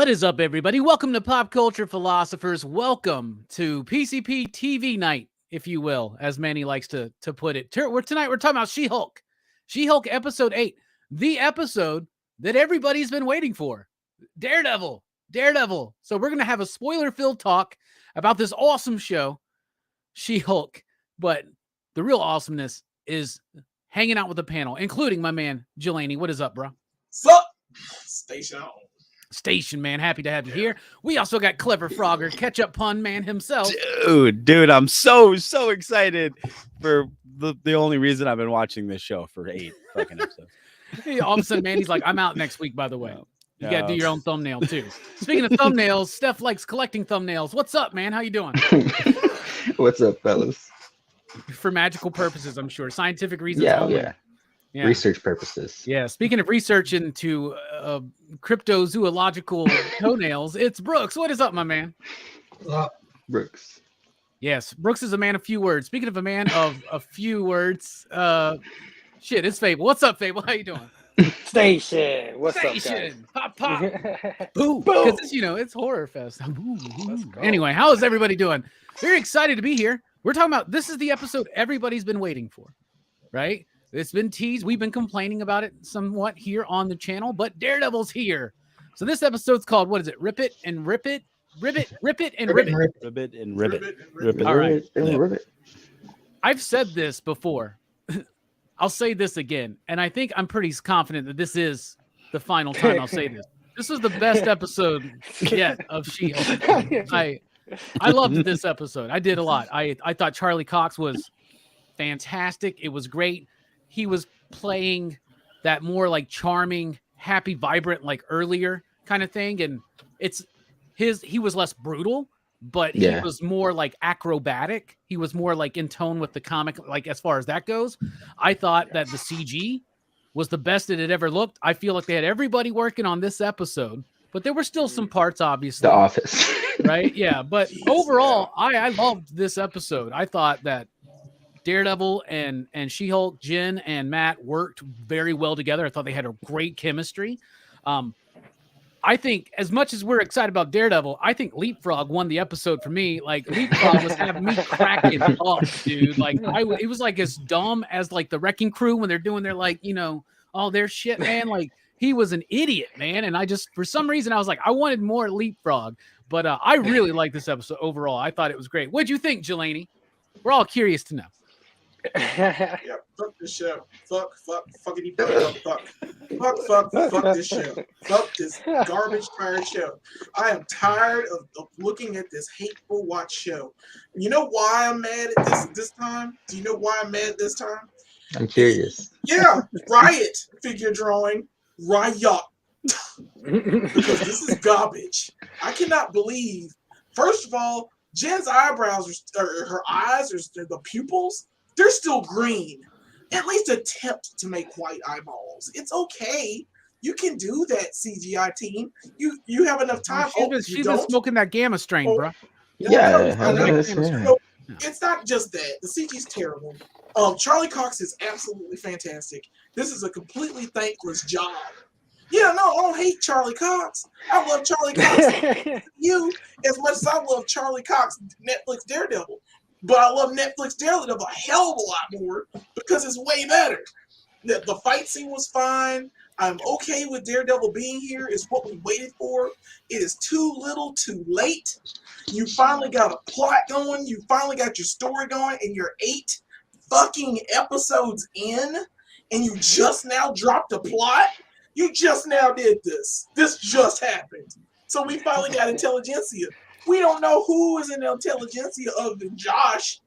What is up, everybody? Welcome to Pop Culture Philosophers. Welcome to PCP TV night, if you will, as Manny likes to put it. Tonight we're talking about She-Hulk. She-Hulk episode 8, the episode that everybody's been waiting for. Daredevil. So we're going to have a spoiler-filled talk about this awesome show, She-Hulk. But the real awesomeness is hanging out with the panel, including my man, Jelani. What is up, bro? Sup? Station, man. Happy to have you here. We also got Clever Frogger, Ketchup Pun Man himself. Dude, I'm so excited for the only reason I've been watching this show for 8 fucking episodes. All of a sudden, man, he's like, I'm out next week, by the way. You got to do your own thumbnail, too. Speaking of thumbnails, Steph likes collecting thumbnails. What's up, man? How you doing? What's up, fellas? For magical purposes, I'm sure. Scientific reasons. Yeah. Research purposes. Yeah. Speaking of research into cryptozoological toenails, it's Brooks. What is up, my man? Brooks. Yes, Brooks is a man of few words. Speaking of a man of a few words, it's Fable. What's up, Fable? How you doing? Station. What's up, guys? Pop. Boo. Because it's Horror Fest. Anyway, how is everybody doing? Very excited to be here. We're talking about, this is the episode everybody's been waiting for, right? It's been teased. We've been complaining about it somewhat here on the channel, but Daredevil's here. So this episode's called, what is it? Rip It and Rip It? Rip It and Rip It. Ribbit and ribbit. All right. Ribbit. I've said this before. I'll say this again. And I think I'm pretty confident that this is the final time I'll say this. This was the best episode yet of She-Hulk. I loved this episode. I did a lot. I thought Charlie Cox was fantastic. It was great. He was playing that more like charming, happy, vibrant, like earlier kind of thing. And he was less brutal, but he was more like acrobatic. He was more like in tone with the comic, like as far as that goes. I thought that the CG was the best it had ever looked. I feel like they had everybody working on this episode, but there were still some parts, obviously. The Office. Right? Yeah. But overall, I loved this episode. I thought that Daredevil and She-Hulk, Jen and Matt worked very well together. I thought they had a great chemistry. I think as much as we're excited about Daredevil, I think Leapfrog won the episode for me. Like Leapfrog was having me cracking up, dude. Like it was like as dumb as like the Wrecking Crew when they're doing their like, all their shit, man. Like he was an idiot, man. And I just, for some reason, I was like, I wanted more Leapfrog. But I really liked this episode overall. I thought it was great. What'd you think, Jelani? We're all curious to know. Yeah, fuck this show. Fuck this show. Fuck this garbage tired show. I am tired of looking at this hateful watch show. You know why I'm mad at this time? Do you know why I'm mad this time? I'm curious. Yeah, Riot figure drawing. Riot. Because this is garbage. I cannot believe. First of all, Jen's eyebrows or her eyes or the pupils, they're still green. At least attempt to make white eyeballs. It's okay. You can do that, CGI team. You have enough time. She's been smoking that gamma strain, bro. It's not just that. The CG's terrible. Charlie Cox is absolutely fantastic. This is a completely thankless job. Yeah, no, I don't hate Charlie Cox. I love Charlie Cox. You as much as I love Charlie Cox Netflix Daredevil. But I love Netflix Daredevil a hell of a lot more because it's way better. The fight scene was fine. I'm okay with Daredevil being here. It's what we waited for. It is too little, too late. You finally got a plot going. You finally got your story going, and you're 8 fucking episodes in, and you just now dropped a plot. You just now did this. This just happened. So we finally got Intelligentsia. We don't know who is in the Intelligentsia other than Josh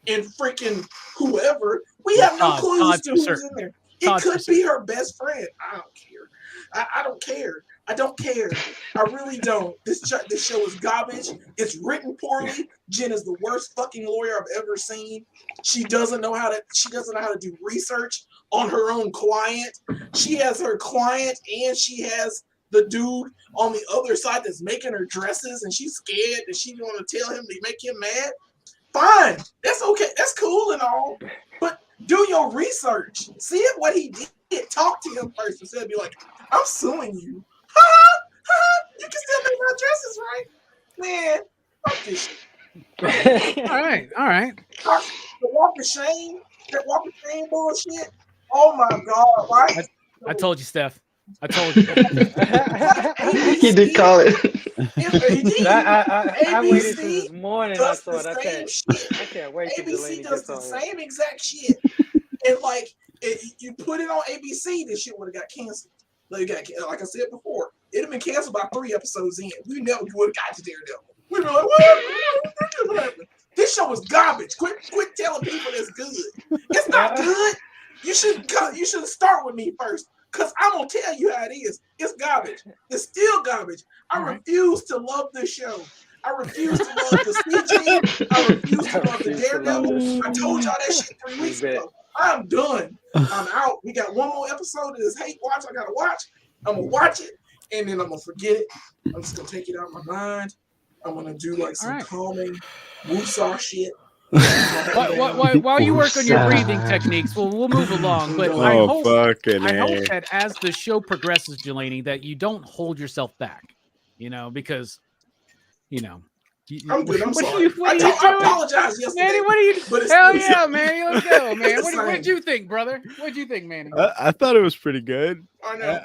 and freaking whoever. We have no clue as to who's in there. It could be her best friend. I don't care. I don't care. I don't care. I really don't. This show is garbage. It's written poorly. Jen is the worst fucking lawyer I've ever seen. She doesn't know how to do research on her own client. She has her client and she has the dude on the other side that's making her dresses, and she's scared that she's going to tell him to make him mad. Fine, that's okay. That's cool and all, but do your research. See what he did. Talk to him first instead of be like, "I'm suing you." You can still make my dresses, right? Man, fuck this shit. All right. The walk of shame, that walk of shame bullshit. Oh my god, right? I told you, Steph. I told you. He did call it. I waited till this morning. I does thought the I same can't. shit. I can't wait till ABC Delaney does gets the on here. same exact shit. And like, you put it on ABC, this shit would have got canceled. Like I said before, it'd have been canceled by 3 episodes in. We never would have got to Daredevil. We'd be like, what happened? This show was garbage. Quit telling people it's good. It's not good. You should start with me first, because I'm gonna tell you how it is. It's garbage. It's still garbage. I refuse to love this show. I refuse to love the CG. I refuse to love the Daredevil. I told y'all that shit 3 weeks ago. I'm done. I'm out. We got one more episode of this hate watch I gotta watch. I'm gonna watch it, and then I'm gonna forget it. I'm just gonna take it out of my mind. I'm gonna do like some calming woosah shit. While you work on your breathing techniques, we'll move along. But I hope that as the show progresses, Delaney, that you don't hold yourself back. Because I'm good. I'm what sorry. What are you doing? I apologize yesterday. Manny, what are you? But Hell yeah, Manny, let's go, man. What What'd you think, brother? What'd you think, Manny? I thought it was pretty good. I know.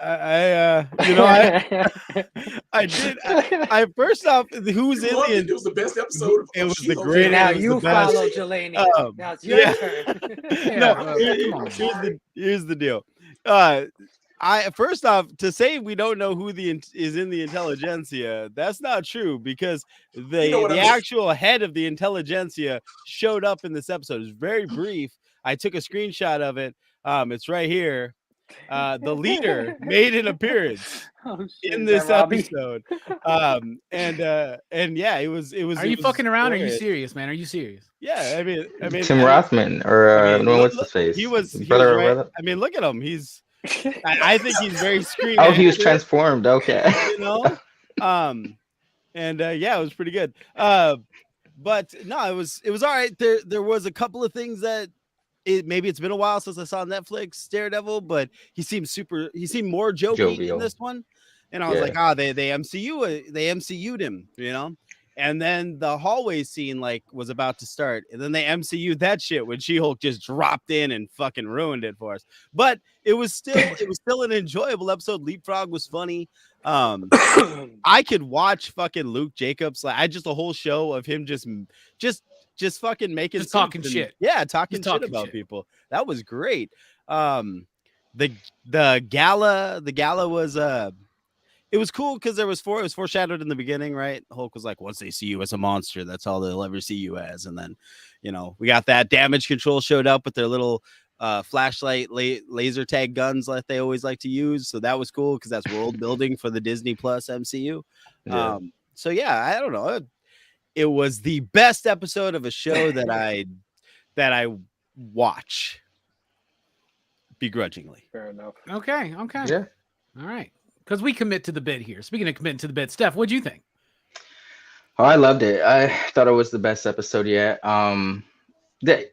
I did. I first off, who's in the? It was the best episode. It was the She-Hulk. greatest. Now it was you the best. follow Delaney. Now it's your turn. Here's the deal. First off, to say we don't know who is in the intelligentsia, that's not true, because the actual head of the intelligentsia showed up in this episode. It's very brief. I took a screenshot of it. It's right here. The leader made an appearance in this episode. And yeah, it was. Are you fucking around? Or are you serious, man? Are you serious? Yeah, I mean, Tim Rothman or what's his face? He was brother. Right. I mean, look at him. I think he's very screen. Oh, he was transformed. Okay. And yeah, it was pretty good. But no, it was all right. There was a couple of things that maybe it's been a while since I saw Netflix Daredevil, but he seemed more jokey in this one. And I was like, they MCU'd him, And then the hallway scene was about to start, and then they MCU'd that shit when She-Hulk just dropped in and fucking ruined it for us. But it was still an enjoyable episode. Leapfrog was funny. I could watch fucking Luke Jacobs a whole show of him just fucking making talking shit. Yeah, talking shit about people. That was great. The gala was it was cool because it was foreshadowed in the beginning, right? Hulk was like, once they see you as a monster, that's all they'll ever see you as. And then, we got that Damage Control showed up with their little flashlight laser tag guns like they always like to use. So that was cool because that's world building for the Disney Plus MCU. Yeah. So yeah, I don't know. It was the best episode of a show that I watch begrudgingly. Fair enough. Okay. Yeah. All right. Because we commit to the bit here. Speaking of committing to the bit, Steph, what'd you think? Oh, I loved it. I thought it was the best episode yet. I did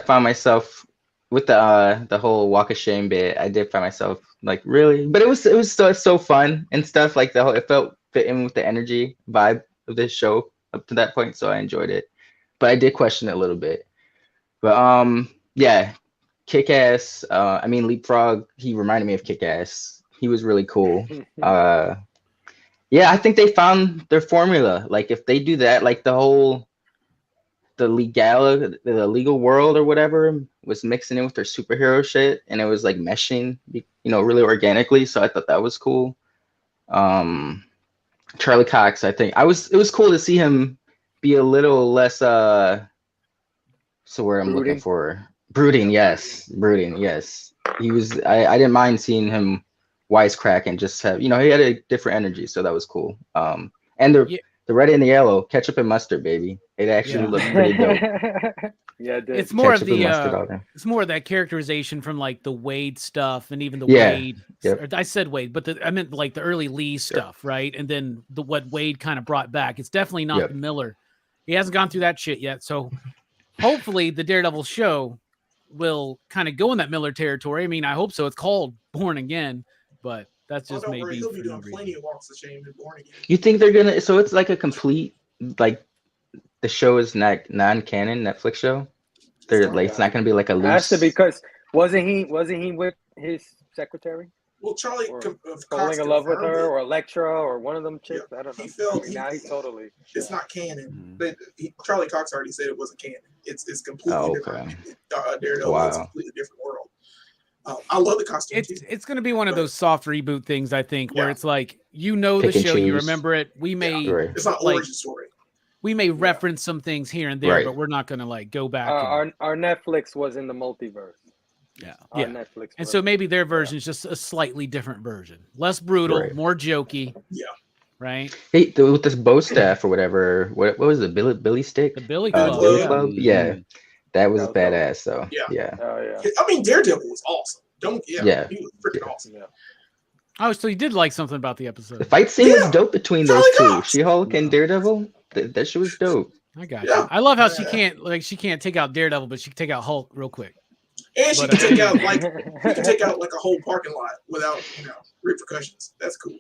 find myself with the whole walk of shame bit. I did find myself really, but it was so fun and stuff. It felt fit in with the energy vibe of this show up to that point, so I enjoyed it. But I did question it a little bit. But yeah, Kick-Ass. Leapfrog. He reminded me of Kick-Ass. He was really cool. Yeah, I think they found their formula. If they do that, the legal world or whatever was mixing in with their superhero shit, and it was meshing, really organically. So I thought that was cool. Charlie Cox, I think it was cool to see him be a little less. So where I'm looking for brooding, yes. He was. I didn't mind seeing him wisecrack and just have, he had a different energy, so that was cool. And the red and the yellow, ketchup and mustard, baby. It actually looked pretty dope. Yeah, it did. It's more of it's more of that characterization from the Wade stuff, and even the Wade. Yep. I said Wade, but I meant the early Lee stuff, right? And then what Wade kind of brought back. It's definitely not the Miller. He hasn't gone through that shit yet, so hopefully the Daredevil show will kind of go in that Miller territory. I mean, I hope so. It's called Born Again. But That's just don't worry, maybe he'll be for no doing plenty reason. of walks of shame and Born Again. You think they're gonna? So it's like a complete like the show is not non-canon Netflix show. They're like it's not gonna be like a Has to loose. because wasn't he with his secretary? Well, Charlie Or Cox falling in love with confirmed her it. or Electra or one of them chicks? Yeah, I don't know. he felt Now he's totally. it's not canon. Mhm. But Charlie Cox already said it wasn't canon. It's completely Oh, different. okay. Daredevil is a Wow. completely different world. I love the costume too. It's going to be one of those soft reboot things, I think, where Yeah. it's like you know Pick the and show, you choose. remember it. We may Right. It's not like origin story. we may reference some things here and there, Right. but we're not going to like go back. And, Our Netflix was in the multiverse. yeah, Our yeah. Netflix. And so maybe their version is just a slightly different version, less brutal, Right. more jokey. Yeah. Right. Hey, with this bow staff or whatever. What was it? Billy stick? The Billy Billy Club. Club. Yeah. Club. Yeah, that was That was dope. badass. So Yeah. yeah. Oh yeah. I mean, Daredevil was awesome. Yeah. He was freaking Yeah. awesome. Yeah. Oh, so you did like something about the The episode. fight scene Yeah. was dope between Charlie those two. Cox. She-Hulk and Daredevil. That shit was dope. I got Yeah. you. I love how she Yeah. can't take out Daredevil, but she can take out Hulk real quick. And she But, can take out like a whole parking lot without repercussions. That's cool.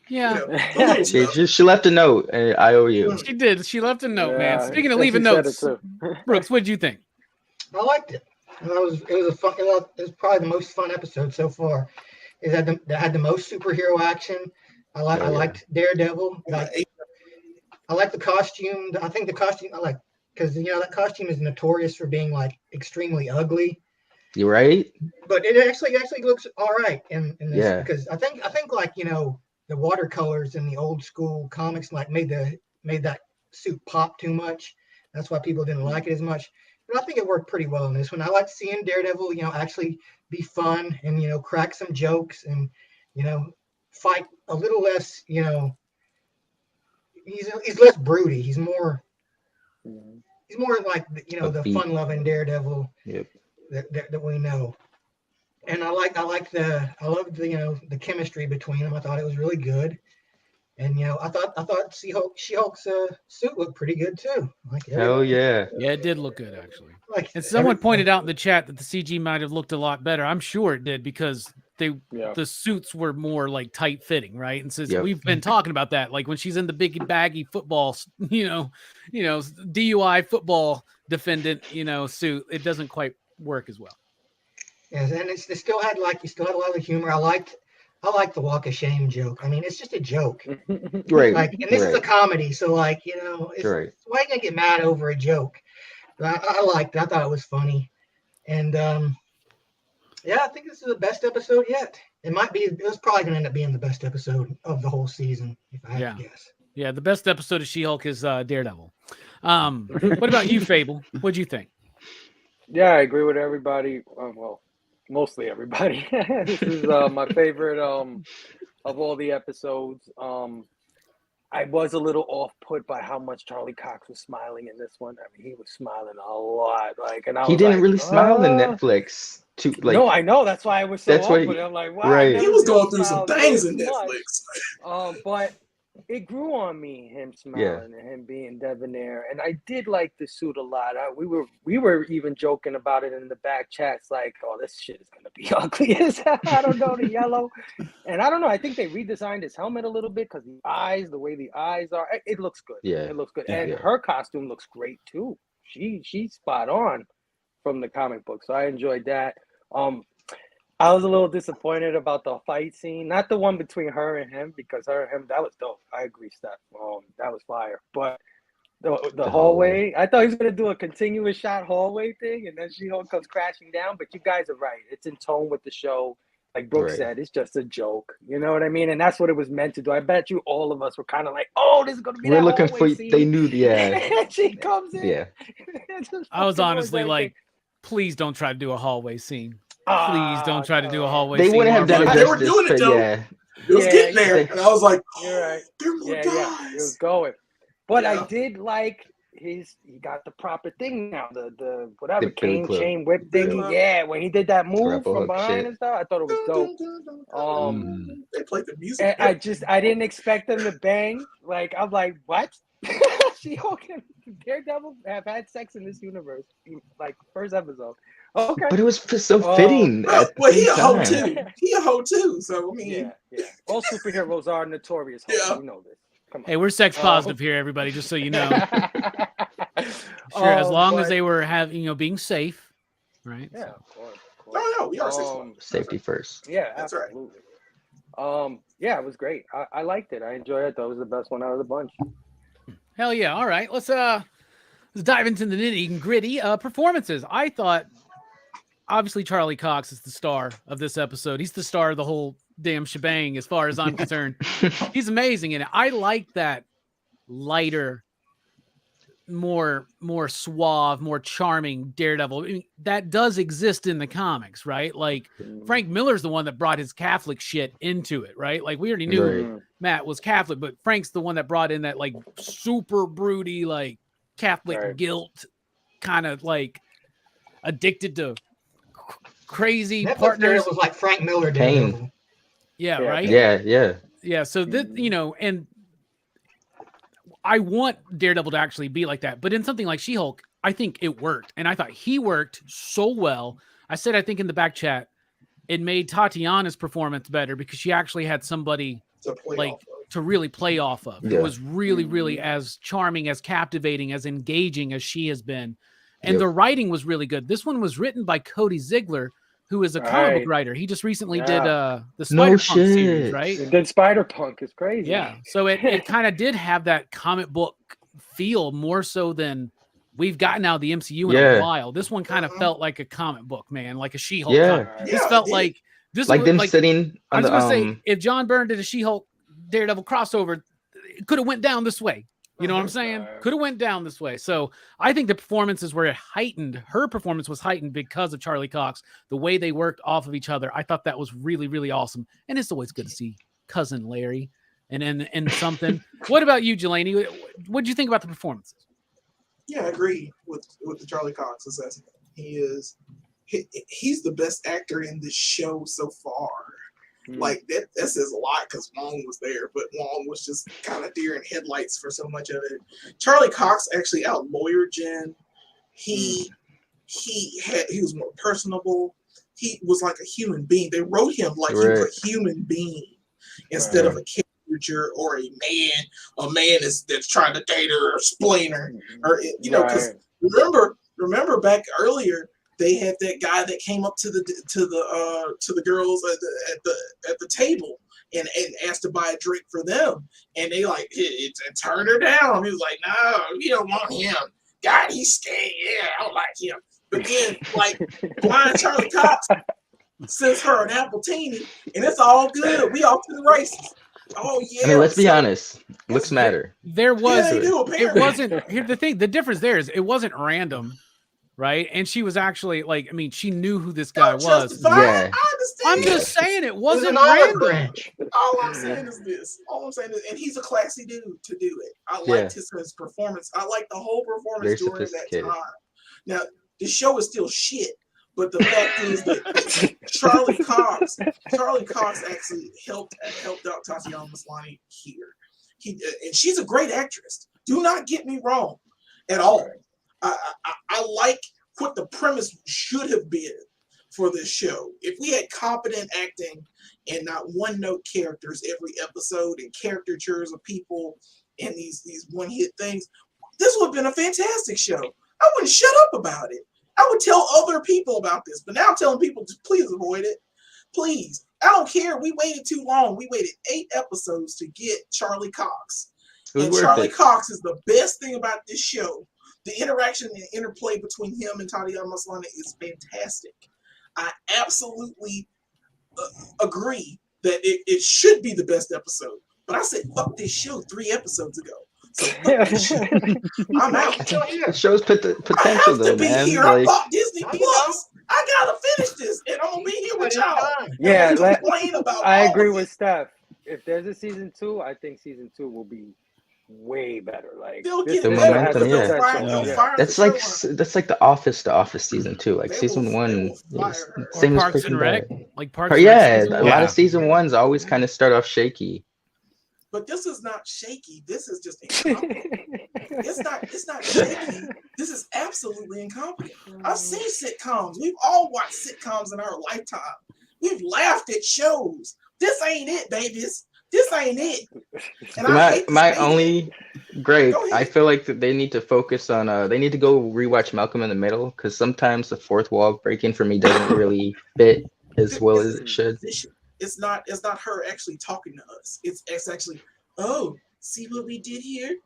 Yeah. The little stuff. She left a note. I owe you. She did. She left a note, man. Yeah, Speaking of she leaving said it notes, too. Brooks, what'd you think? I liked it. It was a fun. It was probably the most fun episode so far. It had the most superhero action. I liked Daredevil. I like the costume. I think the costume I like because that costume is notorious for being like extremely ugly. You right? But it actually looks all right in this Yeah. because I think like the watercolors in the old school comics like made that suit pop too much. That's why people didn't like it as much. But I think it worked pretty well in this one. I like seeing Daredevil, actually be fun and crack some jokes and fight a little less. He's less broody. He's more like the Upbeat. fun-loving Daredevil. Yep. That we know. And I loved the chemistry between them. I thought it was really good. And I thought She-Hulk's suit looked pretty good too. Like Hell yeah. Yeah, it did look good actually. Like And someone pointed out in the chat that the CG might have looked a lot better. I'm sure it did because the suits were more like tight fitting, right? And since Yep. we've been talking about that, like when she's in the big baggy football, DUI football defendant, suit, it doesn't quite work as well. Yes, and it still had a lot of humor. I liked the walk of shame joke. I mean, it's just a joke. Right. Like, and this is a comedy, so like, it's, Right. why are you gonna get mad over a joke? But I liked it. I thought it was funny. And I think this is the best episode yet. It was probably gonna end up being the best episode of the whole season, if I had to guess. Yeah, the best episode of She-Hulk is Daredevil. What about you, Fable? What'd you think? Yeah, I agree with everybody. Well, mostly everybody. This is my favorite of all the episodes. I was a little off-put by how much Charlie Cox was smiling in this one. I mean, he was smiling a lot. He didn't really smile in Netflix. No, I know. That's why I was so That's why off-put. I'm like, wow. right. He was going through some things in Netflix. But it grew on me, him smiling and him being debonair, and I did like the suit a lot. We were even joking about it in the back chats, like, "Oh, this shit is gonna be ugly as hell." I don't know, the yellow, and I don't know. I think they redesigned his helmet a little bit because the way the eyes are, it looks good. Yeah, it looks good, yeah, and her costume looks great too. She's spot on from the comic book, so I enjoyed that. I was a little disappointed about the fight scene, not the one between her and him, because her and him, that was dope. I agree, Steph. That was fire. But the hallway, I thought he was going to do a continuous shot hallway thing, and then She-Hulk comes crashing down. But you guys are right. It's in tone with the show. Like Brooke said, it's just a joke. You know what I mean? And that's what it was meant to do. I bet you all of us were kind of like, oh, this is going to be We're that looking for hallway scene. They knew, yeah. And she comes in. Yeah. I was honestly like, please don't try to do a hallway scene. Please don't try to do a hallway scene. They wouldn't have done it They were justice, doing it, but though. yeah. It was getting there, and I was like, You're right. there more Yeah, guys. it was going. But I did like he got the proper thing now, the whatever The Billy Club. chain whip thing. Club. Yeah, when he did that move Grapple from hook behind shit. and stuff, I thought it was dope. They played the music. And I didn't expect them to bang. Like I'm like, what? She-Hulk and Daredevil have had sex in this universe, like first episode. Okay. But it was so fitting. Well, at the he a same hoe time. too. He a hoe too. So I mean, Yeah. All superheroes are notorious hoes. Yeah. We know this. Come on. Hey, we're sex positive here, everybody. Just so you know. Sure, as long as they were being safe, right? Yeah, of course. oh no, we are 6'1". Safety first. Yeah, That's right. absolutely. Yeah, it was great. I liked it. I enjoyed it. That was the best one out of the bunch. Hell yeah! All right, let's dive into the nitty gritty performances. I thought, obviously, Charlie Cox is the star of this episode. He's the star of the whole damn shebang, as far as I'm concerned. He's amazing in it. I like that lighter, more suave, more charming Daredevil. I mean, that does exist in the comics, right? Like Frank Miller's the one that brought his Catholic shit into it, right? Like we already knew Matt was Catholic, but Frank's the one that brought in that like super broody, like Catholic guilt, kind of like addicted to crazy Netflix partners. Daredevil was like Frank Miller Daredevil. Yeah, right. Yeah. So that and I want Daredevil to actually be like that, but in something like She-Hulk, I think it worked, and I thought he worked so well. I think in the back chat, it made Tatiana's performance better because she actually had somebody to really play off of. Yeah. It was really, really as charming, as captivating, as engaging as she has been, and the writing was really good. This one was written by Cody Ziegler, who is a comic book writer. He just recently did the Spider-Punk series, right? He did Spider-Punk. It's crazy. Yeah. So it kind of did have that comic book feel more so than we've gotten out of the MCU in a while. This one kind of felt like a comic book, man, like a She-Hulk. This felt like this like was, them sitting on I was going to say, if John Byrne did a She-Hulk Daredevil crossover, it could have went down this way. You know what I'm saying? Could have went down this way. So I think the performances were heightened. Her performance was heightened because of Charlie Cox. The way they worked off of each other, I thought that was really, really awesome. And it's always good to see cousin Larry and something. What about you, Jelani? What did you think about the performances? Yeah, I agree with the Charlie Cox assessment. He's the best actor in this show so far. Like that says a lot because Wong was there, but Wong was just kind of deer in headlights for so much of it. Charlie Cox actually out-lawyered Jen. He was more personable. He was like a human being. They wrote him like he was a human being instead of a caricature or a man that's trying to date her or explain her, or because remember back earlier. They had that guy that came up to the girls at the table and asked to buy a drink for them, and they it turned her down. He was like, "No, you don't want him. God, he's scared. Yeah, I don't like him." But then, blind Charlie Cox sends her an appletini, and it's all good. We off to the races. Oh yeah. I mean, let's be honest. Looks matter. There was. Yeah, they do, it wasn't. Here's the thing. The difference there is it wasn't random. Right, and she was actually she knew who this guy was. Yeah, I understand. I'm just saying it wasn't random. All I'm saying is this. And he's a classy dude to do it. I liked his performance. I liked the whole performance during that time. Now the show is still shit, but the fact is that Charlie Cox actually helped out Tatiana Maslany here. And she's a great actress. Do not get me wrong at all. I like what the premise should have been for this show. If we had competent acting and not one-note characters every episode and caricatures of people and these one-hit things, this would have been a fantastic show. I wouldn't shut up about it. I would tell other people about this, but now I'm telling people, just please avoid it. Please. I don't care. We waited too long. We waited 8 episodes to get Charlie Cox. And Charlie Cox is the best thing about this show. The interaction and interplay between him and Tatiana Maslany is fantastic. I absolutely agree that it should be the best episode. But I said, fuck this show 3 episodes ago. So fuck this show. I'm out. The show's potential, I have to be man. here. I bought Disney Plus. I gotta finish this, and I'm gonna be here with y'all. Yeah, I agree with it. Steph. If there's a season 2, I think season 2 will be way better. Like they'll get the better. momentum, that's like the Office season 2. Like season 1, same as Parks and Rec. Like Parks. A lot of season 1s always kind of start off shaky. But this is not shaky. This is just incompetent. It's not shaky. This is absolutely incompetent. I've seen sitcoms. We've all watched sitcoms in our lifetime. We've laughed at shows. This ain't it, babies. This ain't it. And I hate to My say only great. Go ahead. I feel like that they need to focus on. They need to go rewatch Malcolm in the Middle because sometimes the fourth wall breaking for me doesn't really fit as well as it should. It's not her actually talking to us. It's actually, oh, see what we did here?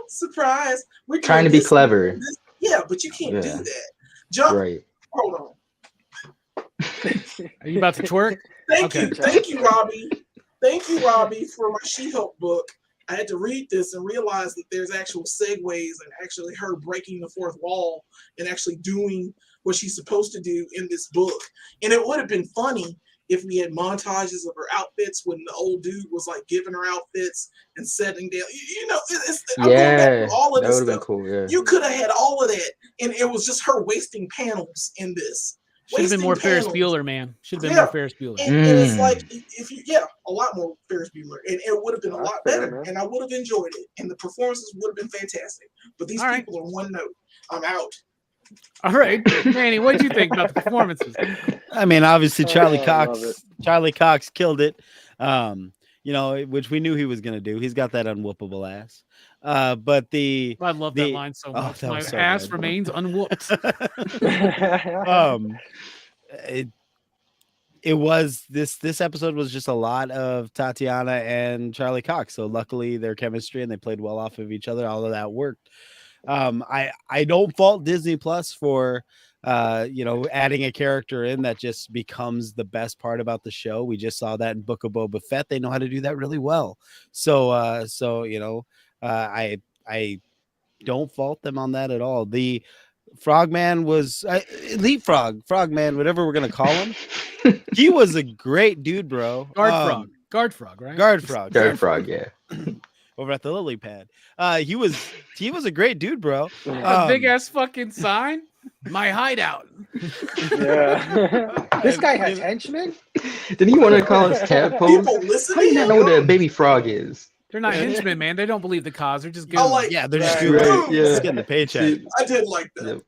Surprise. We're Trying to be clever. Yeah, but you can't do Yeah. that. Jump. Right. Hold on. Are you about to twerk? Thank Okay. you. Thank you, Robbie. Thank you, Robbie, for my She-Hulk book. I had to read this and realize that there's actual segues and actually her breaking the fourth wall and actually doing what she's supposed to do in this book. And it would have been funny if we had montages of her outfits when the old dude was like giving her outfits and setting down. You know, I'm going back to all of that this would have been stuff. cool. Yeah. You could have had all of that, and it was just her wasting panels in this. Should have been more Ferris panels. Bueller, man. Should have been Yeah. more Ferris Bueller. And it's like, if you, a lot more Ferris Bueller, and it would have been a lot better, man. and I would have enjoyed it, and the performances would have been fantastic. But these All right. people are one note. I'm out. All right, Manny, what did you think about the performances? I mean, obviously Charlie I love Cox. Charlie Cox killed it. You know, which we knew he was gonna do. He's got that unwhoopable ass. But I love that line so oh, much. that My was so ass good. remains unwhooped. It was this episode was just a lot of Tatiana and Charlie Cox. So luckily their chemistry and they played well off of each other. All of that worked. I don't fault Disney Plus for you know, adding a character in that just becomes the best part about the show. We just saw that in Book of Boba Fett. They know how to do that really well. So you know, I don't fault them on that at all. The Frogman was Frogman, whatever we're gonna call him. He was a great dude, bro. Guard frog, right? Guard frog, yeah. over at the lily pad. He was a great dude, bro. A big ass fucking sign. My hideout. Yeah. This guy has henchmen? Did he want to call us tadpoles? People listen How to do you not him. know what a baby frog is? They're not henchmen, man. They don't believe the cause. They're just good. Yeah, they're just Right, doing yeah. just getting the paycheck. I did like that.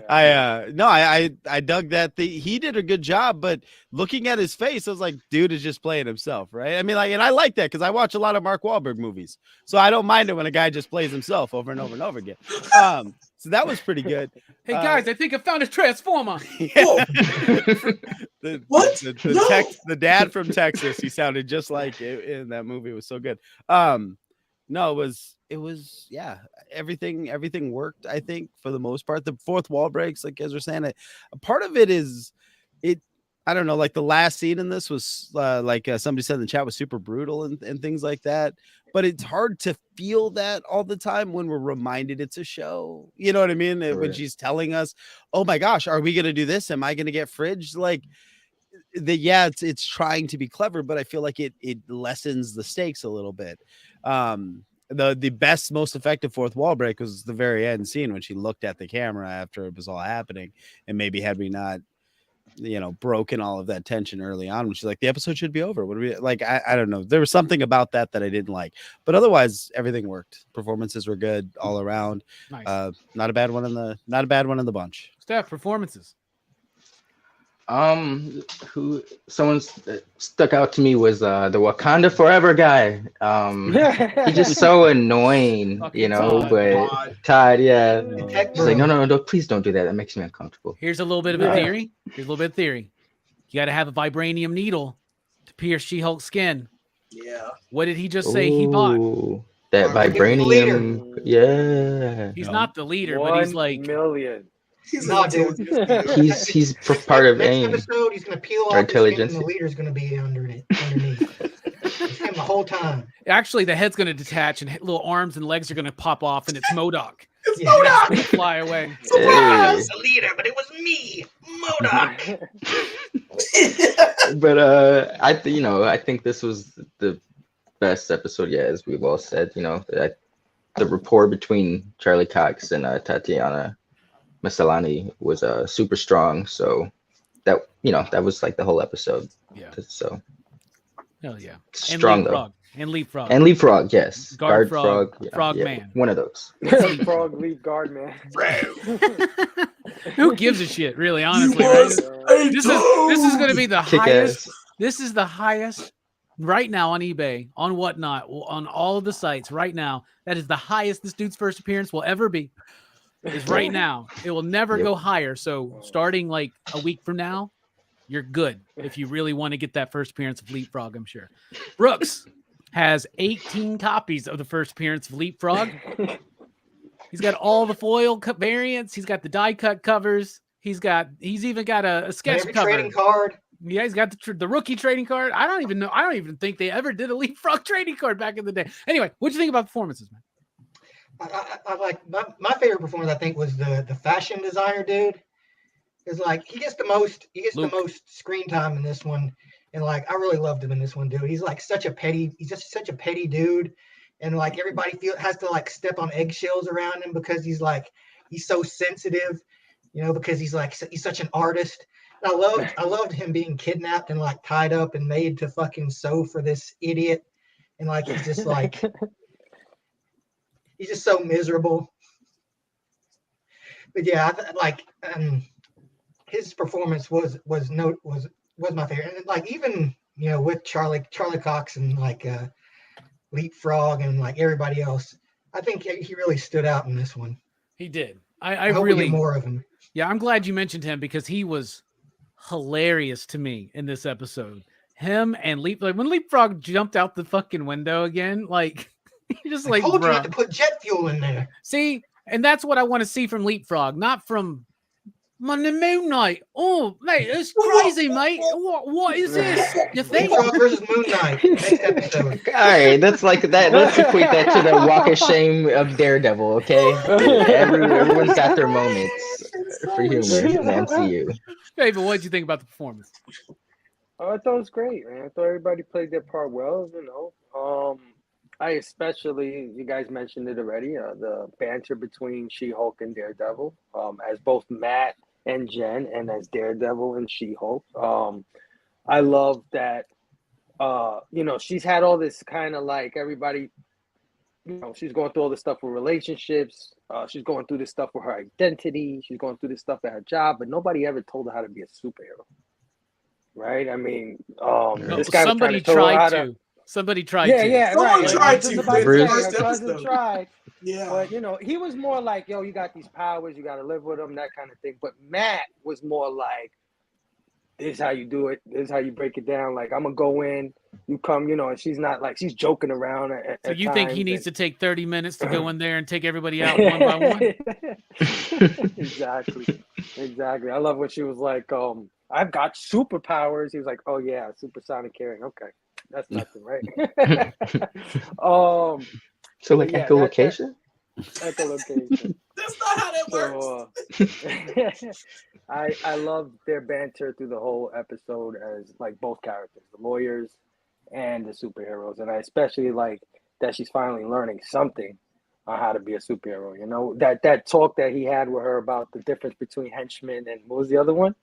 I dug that he did a good job, but looking at his face, I was like, dude is just playing himself, right? I mean, like, and I like that because I watch a lot of Mark Wahlberg movies, so I don't mind it when a guy just plays himself over and over and over again. So that was pretty good. Hey guys, I think I found a transformer. Whoa. What? No. The dad from Texas, he sounded just like it in that movie. It was so good. No, it was yeah, everything worked, I think, for the most part. The fourth wall breaks, like guys were saying, a part of it is I don't know, like the last scene in this was like somebody said in the chat was super brutal and things like that. But it's hard to feel that all the time when we're reminded it's a show. You know what I mean? When Right. she's telling us, oh my gosh, are we going to do this? Am I going to get fridged? Like, it's trying to be clever, but I feel like it lessens the stakes a little bit. The best, most effective fourth wall break was the very end scene when she looked at the camera after it was all happening. And maybe had we not, you know, broken all of that tension early on, when she's like, the episode should be over. What do we like? I don't know. There was something about that I didn't like, but otherwise everything worked. Performances were good all around. Nice. Not a bad one in the bunch. Steph, performances. Who someone stuck out to me was the Wakanda Forever guy. He's just so annoying, Fucking you know. Todd. But Todd, yeah, Detect she's like, bro. no, please don't do that. That makes me uncomfortable. Here's a little bit of a theory. You got to have a vibranium needle to pierce She-Hulk's skin. Yeah. What did he just say he bought? Ooh, that Leader. vibranium, yeah. He's not the leader, but he's 1 like, million. He's No, not doing dude. this. He's part of Next AIM. episode, he's gonna peel Or off his skin intelligence. and the leader's gonna be underneath. It's him the whole time. actually, the head's going to detach and little arms and legs are going to pop off, and it's MODOK. It's Yeah. MODOK. Gonna fly away. Surprise! The leader, but it was me, MODOK. But I think this was the best episode yet, as we've all said. You know, the rapport between Charlie Cox and Tatiana Maslany was super strong. So that was like the whole episode. Yeah. So Hell yeah. And strong though. Leapfrog. And Leapfrog. And Leapfrog, yes. Guard Frog, yeah, Frog yeah, Man. one of those. Frog lead guard man. Who gives a shit, really, honestly, You right? was a This is going to be the Kick highest. ass. This is the highest right now on eBay, on whatnot, on all of the sites right now. That is the highest this dude's first appearance will ever be. Is right now. It will never Yep. go higher. So starting like a week from now, you're good if you really want to get that first appearance of Leapfrog, I'm sure. Brooks has 18 copies of the first appearance of Leapfrog. He's got all the foil variants. He's got the die cut covers. He's even got a sketch Every cover. trading card. Yeah, he's got the rookie trading card. I don't even think they ever did a Leapfrog trading card back in the day. Anyway, what'd you think about the performances, man? I like my favorite performance. I think was the fashion designer dude. Is like he gets the most screen time in this one, and like I really loved him in this one, dude. He's like he's just such a petty dude, and like everybody has to like step on eggshells around him because he's so sensitive, because he's such an artist. And I loved him being kidnapped and like tied up and made to fucking sew for this idiot, and like he's just like he's just so miserable. But yeah, his performance was my favorite, and like even with Charlie Cox and like Leapfrog and like everybody else, I think he really stood out in this one. He did. I hope we really get more of him. Yeah, I'm glad you mentioned him because he was hilarious to me in this episode. Him and when Leapfrog jumped out the fucking window again, like he just I told you not to put jet fuel in there. See, and that's what I want to see from Leapfrog, not from Monday Moon Knight. Oh, mate, it's crazy, mate. What is this? You think? Leapfrog versus Moon Knight. Next episode. All right, that's like that. Let's equate that to the walk of shame of Daredevil. Okay, everyone's got their moments for humor in the MCU. Hey, but what did you think about the performance? Oh, I thought it was great, man. I thought everybody played their part well. I especially, you guys mentioned it already, the banter between She-Hulk and Daredevil, as both Matt and Jen, and as Daredevil and She-Hulk. I love that, she's had all this kind of like everybody, she's going through all this stuff with relationships. She's going through this stuff with her identity. She's going through this stuff at her job, but nobody ever told her how to be a superhero. Right? I mean, this guy somebody was trying to tell her how to... Somebody tried to. Yeah, Someone right. tried to. Her cousin tried. Yeah. But, he was more like, yo, you got these powers, you got to live with them, that kind of thing. But Matt was more like, this is how you do it. This is how you break it down. Like, I'm going to go in, you come, and she's not like, she's joking around. So you think he needs to take 30 minutes to go in there and take everybody out one by one? Exactly. I love when she was like, I've got superpowers. He was like, oh, yeah, supersonic hearing. Okay. That's nothing, right? So like echolocation? Echolocation. That's not how that works. I love their banter through the whole episode as like both characters, the lawyers and the superheroes. And I especially like that she's finally learning something on how to be a superhero. That talk that he had with her about the difference between henchmen and what was the other one?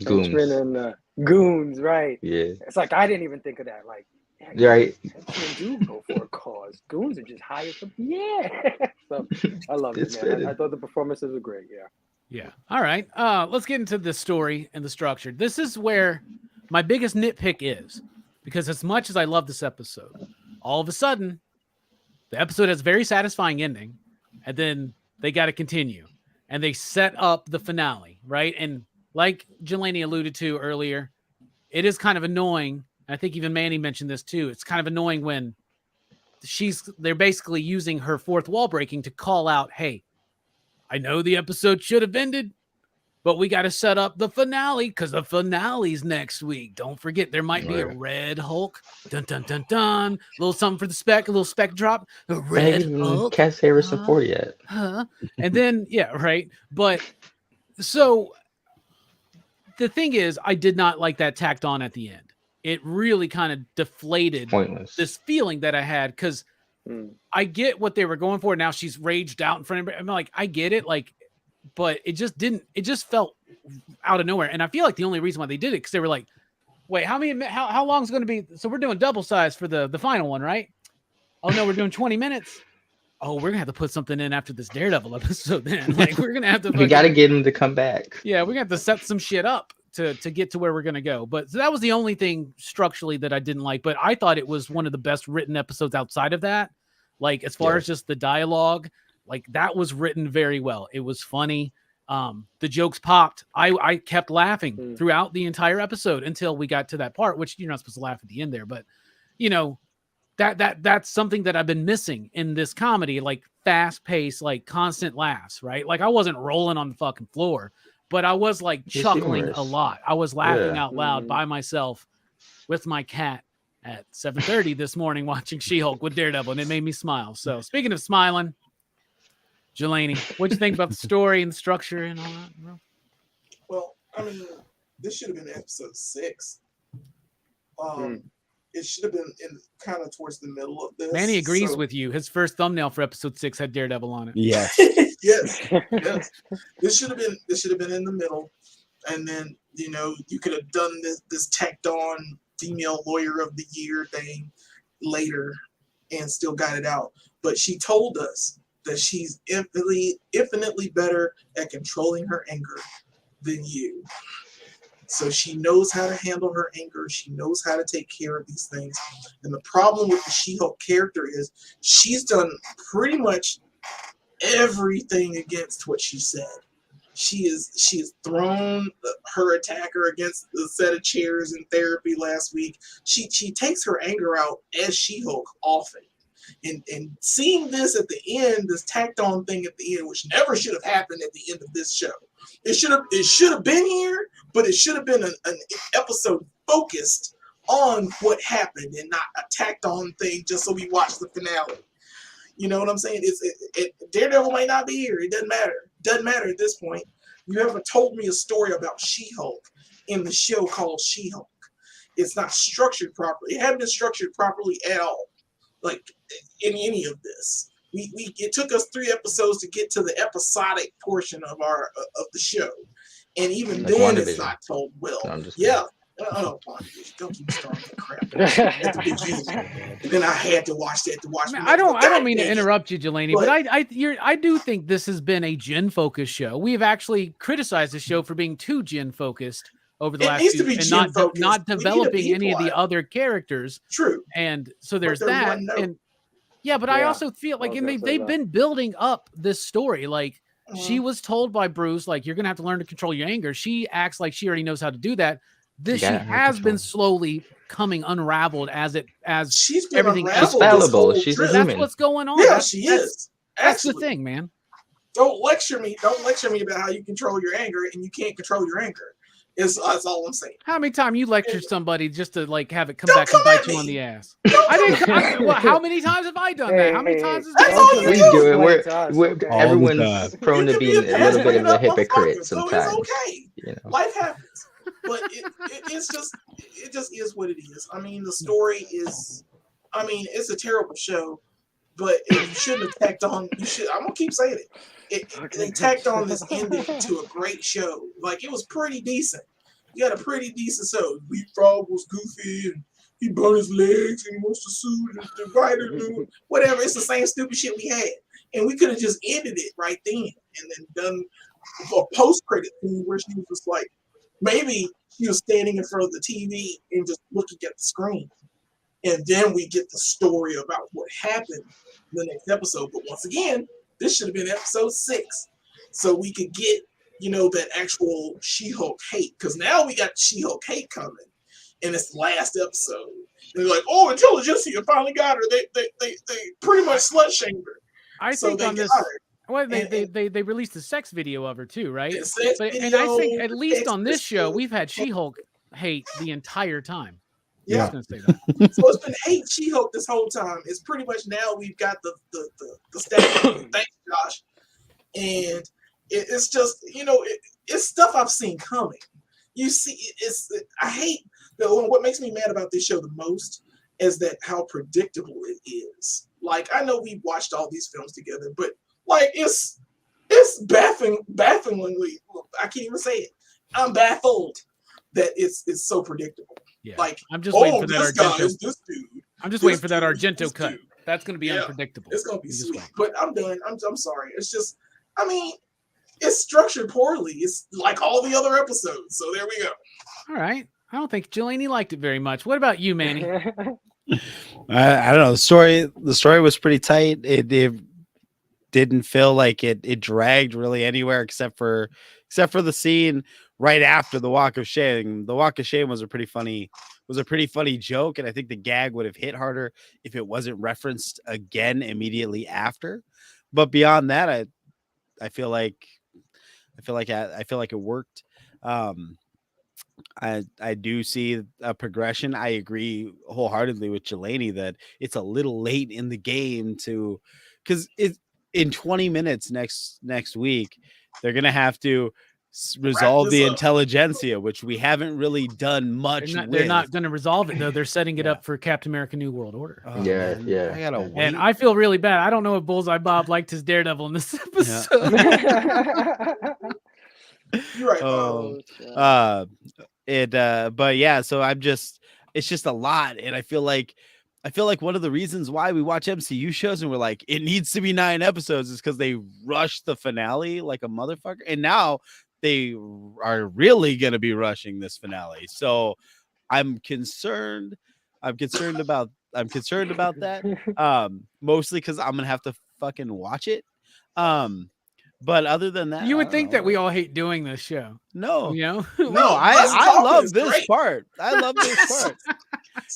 Goons. Henchmen and goons, right? Yeah. It's like I didn't even think of that. Like, right. Henchmen do go for a cause. Goons are just hired for So I love it, man. I thought the performances were great. Yeah. Yeah. All right. Let's get into the story and the structure. This is where my biggest nitpick is, because as much as I love this episode, all of a sudden the episode has a very satisfying ending, and then they got to continue, and they set up the finale, right? And like Jelani alluded to earlier, it is kind of annoying. I think even Manny mentioned this too. It's kind of annoying when they're basically using her fourth wall breaking to call out, hey, I know the episode should have ended, but we got to set up the finale because the finale's next week. Don't forget, there might be a Red Hulk. Dun, dun, dun, dun. A little something for the spec, a little spec drop. The Red Hulk. Can't say Harrison Ford yet. And then, yeah, right. But so the thing is, I did not like that tacked on at the end. It really kind of deflated this feeling that I had because I get what they were going for. Now she's raged out in front of me. I'm like, I get it. Like, but it just felt out of nowhere. And I feel like the only reason why they did it, because they were like, wait, how long is going to be? So we're doing double size for the final one, right? Oh no, we're doing 20 minutes. Oh, we're gonna have to put something in after this Daredevil episode. Then, like, we're gonna have to. We got to get him to come back. Yeah, we're gonna have to set some shit up to get to where we're gonna go. But so that was the only thing structurally that I didn't like. But I thought it was one of the best written episodes outside of that. Like, as far as just the dialogue, like, that was written very well. It was funny. The jokes popped. I kept laughing throughout the entire episode until we got to that part, which you're not supposed to laugh at the end there, but you know, that's something that I've been missing in this comedy, like fast paced, like constant laughs, right? Like, I wasn't rolling on the fucking floor, but I was like chuckling a lot. I was laughing out loud by myself with my cat at 7:30 this morning watching She-Hulk with Daredevil, and it made me smile. So speaking of smiling, Jelani, what'd you think about the story and the structure and all that, bro? Well, I mean, this should have been episode 6. It should have been in kind of towards the middle of this. Manny agrees with you. His first thumbnail for episode 6 had Daredevil on it. Yeah. yes. This should have been in the middle, and then you could have done this tacked on female lawyer of the year thing later, and still got it out. But she told us that she's infinitely better at controlling her anger than you. So she knows how to handle her anger. She knows how to take care of these things. And the problem with the She-Hulk character is she's done pretty much everything against what she said. She has thrown her attacker against the set of chairs in therapy last week. She takes her anger out as She-Hulk often. And seeing this at the end, this tacked on thing at the end, which never should have happened at the end of this show. It should have been here, but it should have been an episode focused on what happened and not a tacked on thing just so we watch the finale. You know what I'm saying? Daredevil might not be here. It doesn't matter. Doesn't matter at this point. You haven't told me a story about She-Hulk in the show called She-Hulk. It's not structured properly. It hadn't been structured properly at all. Like in any of this, it took us 3 episodes to get to the episodic portion of the show, and even like then it's not told well. No, don't keep starting the crap at the beginning. And then I had to watch that to watch. I don't mean to interrupt you, Jelani, but I do think this has been a Jen focused show. We've actually criticized the show for being too Jen focused over the last few, and not developing any of the other characters. True. And so there's that. And yeah, but I also feel like they've been building up this story. Like she was told by Bruce, like, you're gonna have to learn to control your anger. She acts like she already knows how to do that. She has been slowly coming unraveled as she's been everything else. She's fallible. She's a human. That's what's going on. Yeah, she is. That's the thing, man. Don't lecture me about how you control your anger and you can't control your anger. That's all I'm saying. How many times you lecture somebody just to like have it come back and bite you on the ass? How many times have I done that? How many times we do it? Everyone's prone to being a little bit of a hypocrite sometimes. So it's okay. Life happens, but it just is what it is. I mean, the story is. I mean, it's a terrible show, but you shouldn't have tacked on. I'm gonna keep saying it. They tacked on this ending to a great show. Like, it was pretty decent. You got a pretty decent show. Leapfrog was goofy and he burned his legs and he wants to sue the writer. Whatever. It's the same stupid shit we had. And we could have just ended it right then and then done a post-credit thing where she was just like, maybe she was standing in front of the TV and just looking at the screen. And then we get the story about what happened in the next episode. But once again, this should have been episode 6, so we could get, that actual She-Hulk hate. Because now we got She-Hulk hate coming, and it's the last episode. And they're like, "Oh, Intelligentsia finally got her. They pretty much slut-shamed her." I think on this, well, they released a sex video of her too, right? And I think at least on this show, we've had She-Hulk hate the entire time. Yeah, I was gonna say that. So it's been hate She-Hulk this whole time. It's pretty much now we've got the statement. Thanks, Josh. And it's just it's stuff I've seen coming. You see, I hate what makes me mad about this show the most is that how predictable it is. Like, I know we've watched all these films together, but like it's bafflingly. I can't even say it. I'm baffled that it's so predictable. Yeah. Like, I'm just waiting for that Argento. I'm just waiting for that Argento cut. That's going to be unpredictable. It's gonna be You just sweet. wait. But I'm done. I'm sorry. It's just, I mean, it's structured poorly. It's like all the other episodes. So there we go. All right. I don't think Jelani liked it very much. What about you, Manny? I don't know. The story was pretty tight. It didn't feel like it dragged really anywhere except for the scene right after the Walk of Shame. The Walk of Shame was a pretty funny joke, and I think the gag would have hit harder if it wasn't referenced again immediately after. But beyond that, I feel like it worked. I do see a progression. I agree wholeheartedly with Jelani that it's a little late in the game because in 20 minutes next week they're gonna have to resolve the intelligentsia, which we haven't really done much. They're not going to resolve it though. They're setting it up for Captain America: New World Order. Oh, Yeah, man. yeah. I gotta wait. And I feel really bad. I don't know if Bullseye Bob liked his Daredevil in this episode. You're right. But yeah, so it's just a lot, and I feel like one of the reasons why we watch MCU shows and we're like, it needs to be 9 episodes is because they rushed the finale like a motherfucker, and now they are really gonna be rushing this finale. So I'm concerned about that. Mostly because I'm gonna have to fucking watch it. But other than that, You would think that we all hate doing this show. No, You know? no, I love this part. I love this part.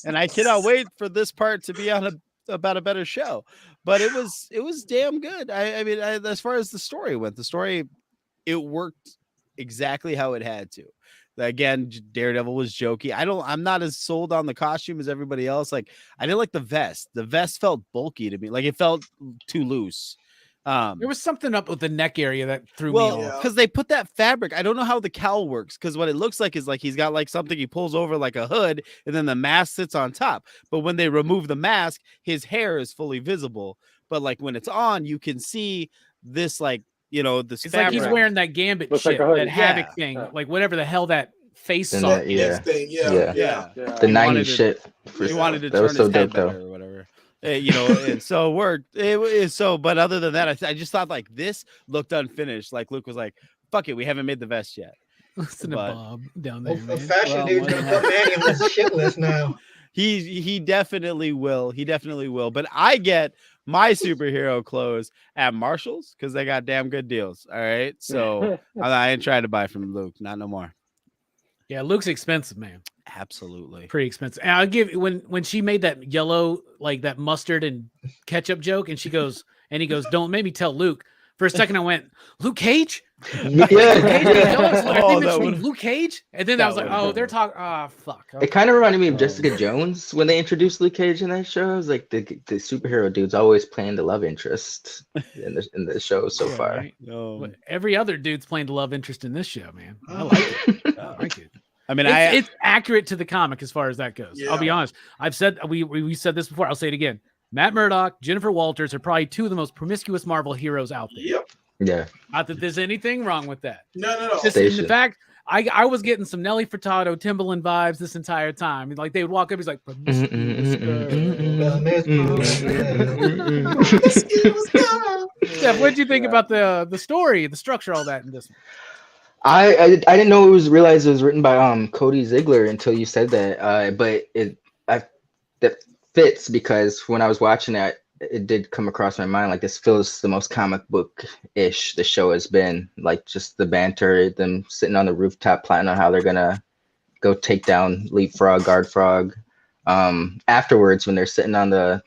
And I cannot wait for this part to be about a better show. But it was damn good. I mean, as far as the story went, it worked exactly how it had to. Again, Daredevil was jokey. I'm not as sold on the costume as everybody else. Like, I didn't like the vest. The vest felt bulky to me. Like, it felt too loose. There was something up with the neck area that threw me off. Because they put that fabric. I don't know how the cowl works, because what it looks like is like he's got like something he pulls over like a hood, and then the mask sits on top. But when they remove the mask, his hair is fully visible. But like when it's on, you can see this this it's fabric. like he's wearing that Gambit Looks shit, like a hoodie. that Havoc thing, like whatever the hell that face And saw. that- yeah. Yeah. The He 90s wanted to- shit. He wanted to That turn was his so head dope, though. better or whatever. And so but other than that, I just thought like this looked unfinished. Like Luke was like, fuck it, we haven't made the vest yet. Listen to But- Bob down there, A man. fashion Well, dude's more gonna than put Manny on this shit list now. He definitely will. He definitely will. But I get my superhero clothes at Marshall's because they got damn good deals. All right. So I ain't trying to buy from Luke. Not no more. Yeah, Luke's expensive, man. Absolutely. Pretty expensive. And I'll give when she made that yellow, like that mustard and ketchup joke, and he goes, don't make me tell Luke. For a second, I went, Luke Cage? Yeah. Luke Cage? And then I was like, oh, they're talking. Oh, fuck. Okay. It kind of reminded me of Jessica Jones when they introduced Luke Cage in that show. It was like the superhero dude's always playing the love interest in the show so Yeah, far. right? No. But every other dude's playing the love interest in this show, man. I like it. I like it. I mean, It's accurate to the comic as far as that goes. Yeah. I'll be honest. I've said we said this before. I'll say it again. Matt Murdock, Jennifer Walters are probably two of the most promiscuous Marvel heroes out there. Yep. Yeah. Not that there's anything wrong with that. No. Just in the Station. fact, I was getting some Nelly Furtado, Timbaland vibes this entire time. Like they would walk up, he's like, promiscuous girl. Steph, what did you think about the story, the structure, all that in this one? I didn't know realize it was written by Cody Ziegler until you said that. But that fits because when I was watching it did come across my mind like this feels the most comic book-ish the show has been. Like just the banter, them sitting on the rooftop planning on how they're gonna go take down Leapfrog, Guard Frog. Afterwards, when they're sitting on the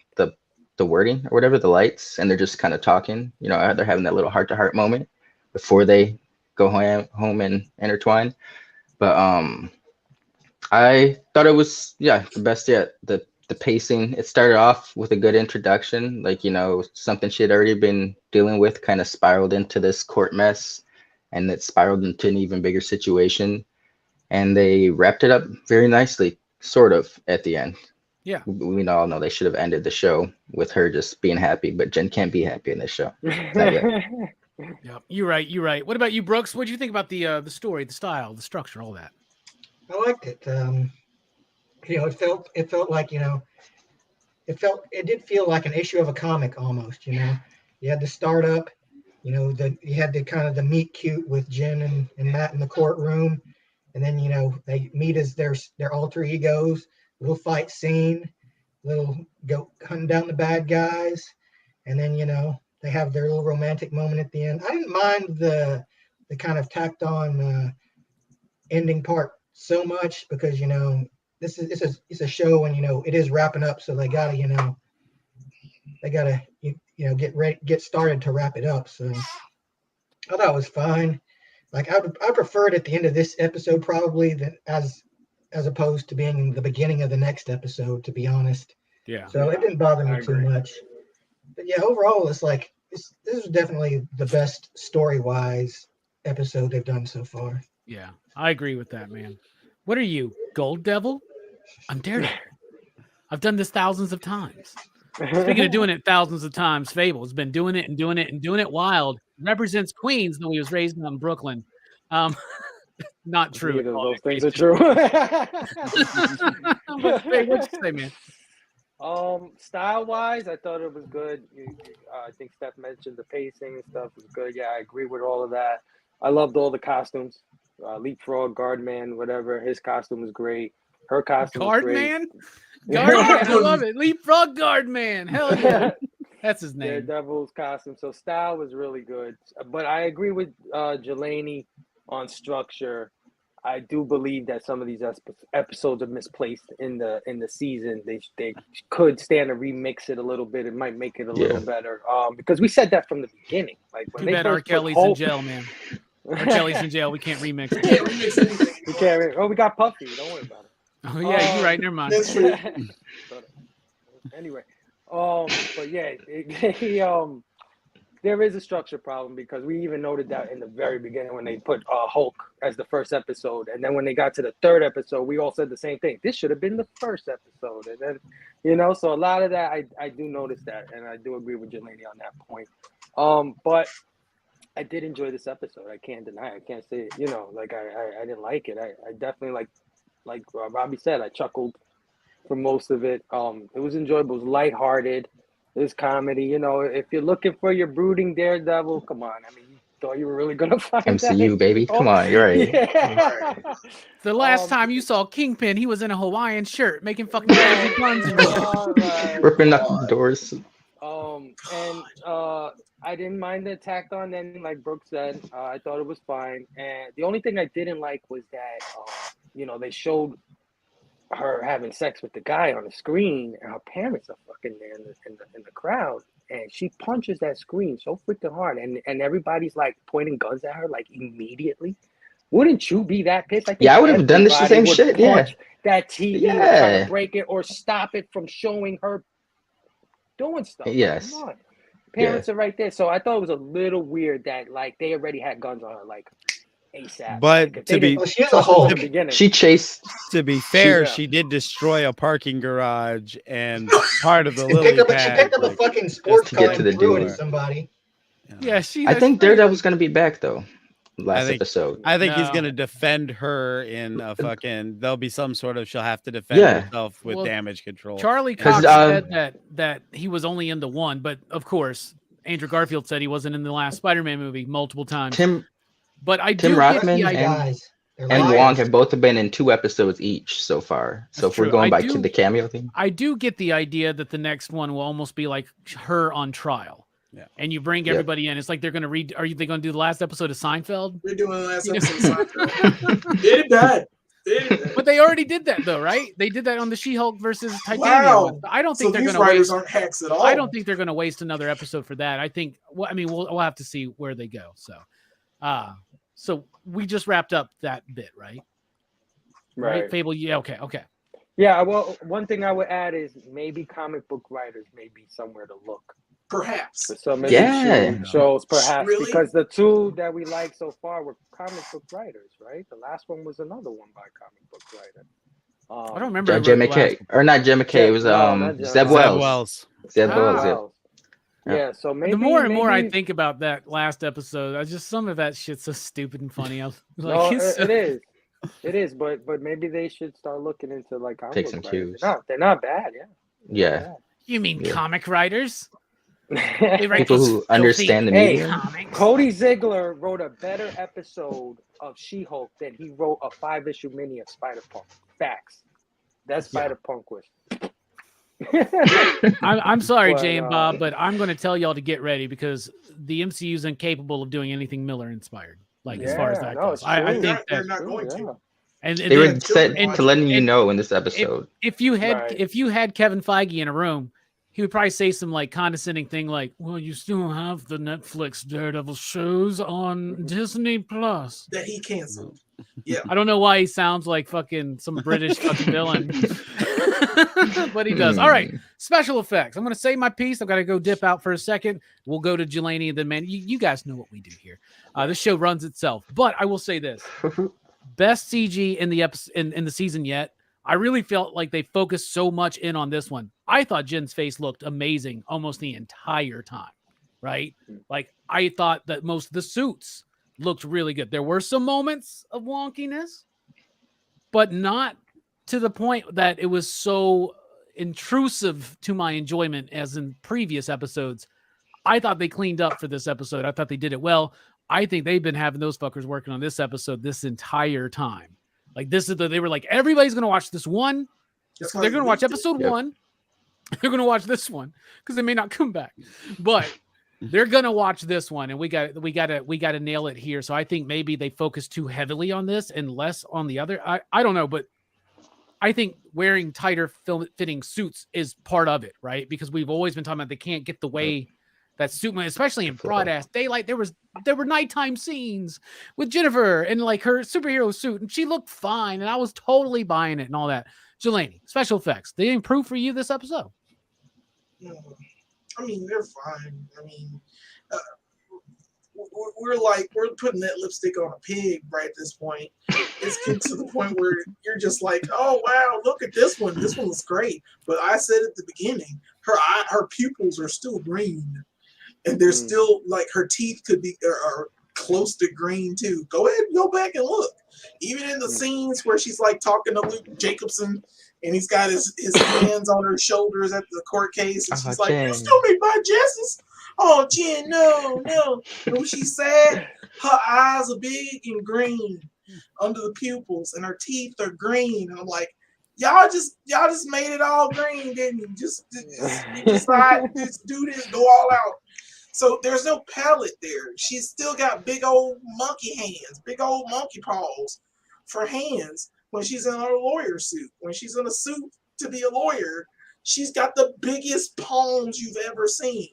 wording or whatever, the lights, and they're just kind of talking, they're having that little heart-to-heart moment before they go home and intertwine. But I thought it was the best yet. The pacing, it started off with a good introduction, like something she had already been dealing with kind of spiraled into this court mess, and it spiraled into an even bigger situation, and they wrapped it up very nicely, sort of, at the end. Yeah, we all know they should have ended the show with her just being happy, but Jen can't be happy in this show. Not yet. Yeah, you're right. What about you, Brooks? What do you think about the story, the style, the structure, all that? I liked it. It felt like it did feel like an issue of a comic almost. You know, you had the startup. You know, you had the kind of the meet cute with Jen and Matt in the courtroom, and then they meet as their alter egos. Little fight scene, little go hunting down the bad guys, and then they have their little romantic moment at the end. I didn't mind the kind of tacked on ending part so much because it's a show and it is wrapping up, so they gotta get ready, get started to wrap it up. So I thought it was fine. Like I prefer it at the end of this episode probably than as opposed to being the beginning of the next episode, to be honest. Yeah. So it didn't bother I me too agree. much. But yeah, overall, it's like this is definitely the best story-wise episode they've done so far. Yeah, I agree with that, man. What are you, Gold Devil? I'm Daredevil. I've done this thousands of times. Speaking of doing it thousands of times, Fable has been doing it and doing it and doing it wild. Represents Queens, though he was raised in Brooklyn. Not true. Neither at of all. those things are true. But, hey, what'd you say, man? Style wise, I thought it was good. I think Steph mentioned the pacing and stuff was good. Yeah, I agree with all of that. I loved all the costumes. Leapfrog, Guardman, whatever. His costume was great. Her costume was Guard great. man? Guard man, I love it. Leapfrog Guard man. Hell yeah. That's his name. Daredevil's costume. So style was really good. But I agree with Jelani on structure. I do believe that some of these episodes are misplaced in the season. They could stand to remix it a little bit. It might make it a little better. Because we said that from the beginning. Like when Too bad R. Kelly's in jail, man. R. Kelly's in jail. We can't remix it. Can't remix anything. We can't. Oh, we got Puffy. Don't worry about it. Oh yeah, you're right. Never mind. That's true. Anyway, but yeah, there is a structure problem because we even noted that in the very beginning when they put Hulk as the first episode, and then when they got to the third episode, we all said the same thing. This should have been the first episode, and then so a lot of that I do notice that, and I do agree with Jelani on that point. But I did enjoy this episode. I can't deny it. I can't say it. I didn't like it. I definitely like Robbie said, I chuckled for most of it. It was enjoyable. It was lighthearted. It was comedy. If you're looking for your brooding Daredevil, come on. I mean, you thought you were really gonna find MCU, that? baby. Come on, you're right. Yeah. The last time you saw Kingpin, he was in a Hawaiian shirt making fucking crazy puns. Ripping up doors. I didn't mind the tacked on ending, like Brooke said. I thought it was fine. And the only thing I didn't like was that, they showed her having sex with the guy on the screen, and her parents are fucking there in the crowd, and she punches that screen so freaking hard, and everybody's like pointing guns at her like immediately. Wouldn't you be that pissed? I think I would have done the same shit. Yeah, that TV and try to break it or stop it from showing her doing stuff. Yes. Come on. Parents are right there. So I thought it was a little weird that like they already had guns on her like ASAP. But like, to be she's a Hulk. she chased. To be fair, Yeah. she did destroy a parking garage and part of the She lily picked pad. up a fucking sports to get car to the and threw it dude. at somebody. Yeah, she. I think Daredevil's gonna be back though. Last think- episode. I think he's No. gonna defend her in a fucking. There'll be some sort of. She'll have to defend Yeah. herself with Well, damage control. Charlie 'Cause, Cox said that he was only in the one, but of course, Andrew Garfield said he wasn't in the last Spider-Man movie multiple times. Tim But I Tim do Rothman get the idea. Guys, they're and liars. Wong have both been in 2 episodes each so far. So That's if we're true. going I by do- the cameo thing, I do get the idea that the next one will almost be like her on trial. Yeah. And you bring everybody in. It's like they're going to read. Are they going to do the last episode of Seinfeld? We're doing the last episode. of Seinfeld. Did it bad. Did it bad. But they already did that though, right? They did that on the She-Hulk versus Titanium. Wow. I don't So think they're these going to writers waste. aren't hacks at all. I don't think they're going to waste another episode for that. I think. Well, I mean, we'll have to see where they go. So we just wrapped up that bit, right? Right. Fable. Yeah. Okay. Yeah, well, one thing I would add is maybe comic book writers may be somewhere to look Perhaps. for some of Yeah. these shows, perhaps, Really? because the 2 that we liked so far were comic book writers, right? The last one was another one by a comic book writer. I don't remember. Jim the last McKay or not Jim McKay. It was No, not Jim. Zeb Zeb Wells. Wells. Zeb Ah. Wells. Yeah. Wow. Yeah, so maybe The more and more I maybe- think about that last episode, I just some of that shit's so stupid and funny. I was No, like, it's it is. It is, but maybe they should start looking into like comic Take book some writers. cues. They're not bad, yeah. Yeah. You mean Yeah. comic writers? They write People these who filthy understand the Hey, medium. comics. Cody Ziegler wrote a better episode of She-Hulk than he wrote a 5-issue mini of Spider-Punk. Facts. That Spider-Punk was. I'm sorry, But, Jay and Bob, but I'm going to tell y'all to get ready because the MCU is incapable of doing anything Miller inspired. Like as far as that goes, it's I true. think They're that, not going to. and They were then- set and- to letting you and- know in this episode. if you had Right. if you had Kevin Feige in a room, he would probably say some like condescending thing like, "Well, you still have the Netflix Daredevil shows on Disney Plus." That he canceled. Yeah. I don't know why he sounds like fucking some British fucking villain, but he does. All right, special effects. I'm going to say my piece. I've got to go dip out for a second. We'll go to Jelani and then, man, you guys know what we do here. This show runs itself, but I will say this: best CG in the episode in the season yet. I really felt like they focused so much in on this one. I thought Jen's face looked amazing almost the entire time, right? Like I thought that most of the suits looked really good. There were some moments of wonkiness, but not to the point that it was so intrusive to my enjoyment as in previous episodes. I thought they cleaned up for this episode. I thought they did it well. I think they've been having those fuckers working on this episode this entire time. Like this is they were like, everybody's going to watch this one. That's They're why going to watch episode Yep. 1. They're going to watch this one because they may not come back, but they're going to watch this one. And we got to nail it here. So I think maybe they focus too heavily on this and less on the other. I don't know, but I think wearing tighter fitting suits is part of it, right? Because we've always been talking about they can't get the way that suit, especially in broad ass daylight. There were nighttime scenes with Jennifer and like her superhero suit, and she looked fine, and I was totally buying it and all that. Jelani, special effects, they improve for you this episode? I mean, they're fine. I mean, we're putting that lipstick on a pig right at this point. It's getting to the point where you're just like, oh wow, look at this one. This one was great. But I said at the beginning, her pupils are still green, and they're still like her teeth could be are close to green too. Go ahead and go back and look. Even in the scenes where she's like talking to Luke Jacobson, and he's got his hands on her shoulders at the court case, and she's like, Jen. "You still make my justice." Oh, Jen, no. And when she's sad, her eyes are big and green under the pupils, and her teeth are green. And I'm like, y'all just made it all green, didn't you? Just decide, just do this, go all out. So there's no palette there. She's still got big old monkey hands, big old monkey paws for hands when she's in her lawyer suit. When she's in a suit to be a lawyer, she's got the biggest palms you've ever seen.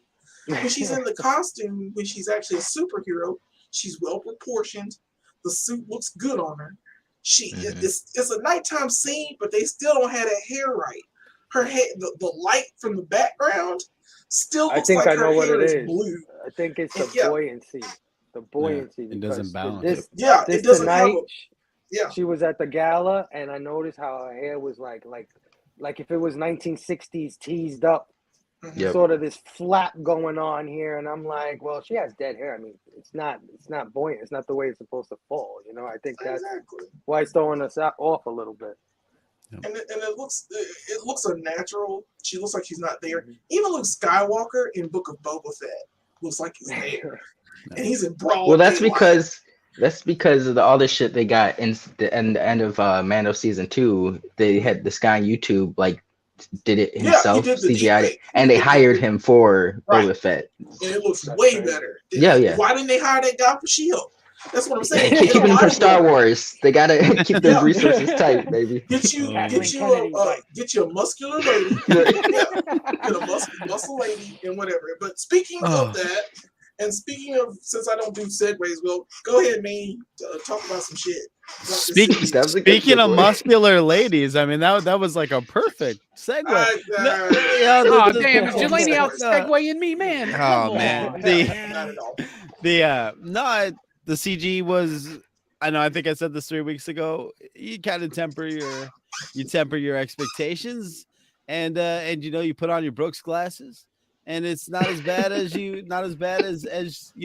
When she's in the costume, when she's actually a superhero, she's well proportioned. The suit looks good on her. It's a nighttime scene, but they still don't have that hair right. Her head, the light from the background still looks like her hair is blue. I think it's the buoyancy. The buoyancy. It doesn't balance. It doesn't have she was at the gala, and I noticed how her hair was like if it was 1960s teased up. Yep. Sort of this flap going on here, and I'm like, well, she has dead hair. I mean, it's not buoyant. It's not the way it's supposed to fall. You know, I think that's why it's throwing us off a little bit. And it looks unnatural. She looks like she's not there. Even Luke Skywalker in Book of Boba Fett looks like he's there, and he's in broad. Well, that's because of all the shit they got in the end of Mando season 2. They had this guy on YouTube did it himself, CGI'd it, and they hired him for Boba Fett. And it looks way better. Yeah. Why didn't they hire that guy for She-Hulk? That's what I'm saying. Keep him for Star Wars. They gotta keep their resources tight, baby. Get you a muscular lady, get a muscle lady, and whatever. But speaking of that, and speaking of, since I don't do segues, well, go ahead, man. Talk about some shit. Speaking of muscular ladies, I mean that was like a perfect segue. Damn, is Jelani out segueing me, man? Oh man, the CG was. I know. I think I said this 3 weeks ago. You kind of temper your expectations, and you put on your Brooks glasses, and it's not as bad as you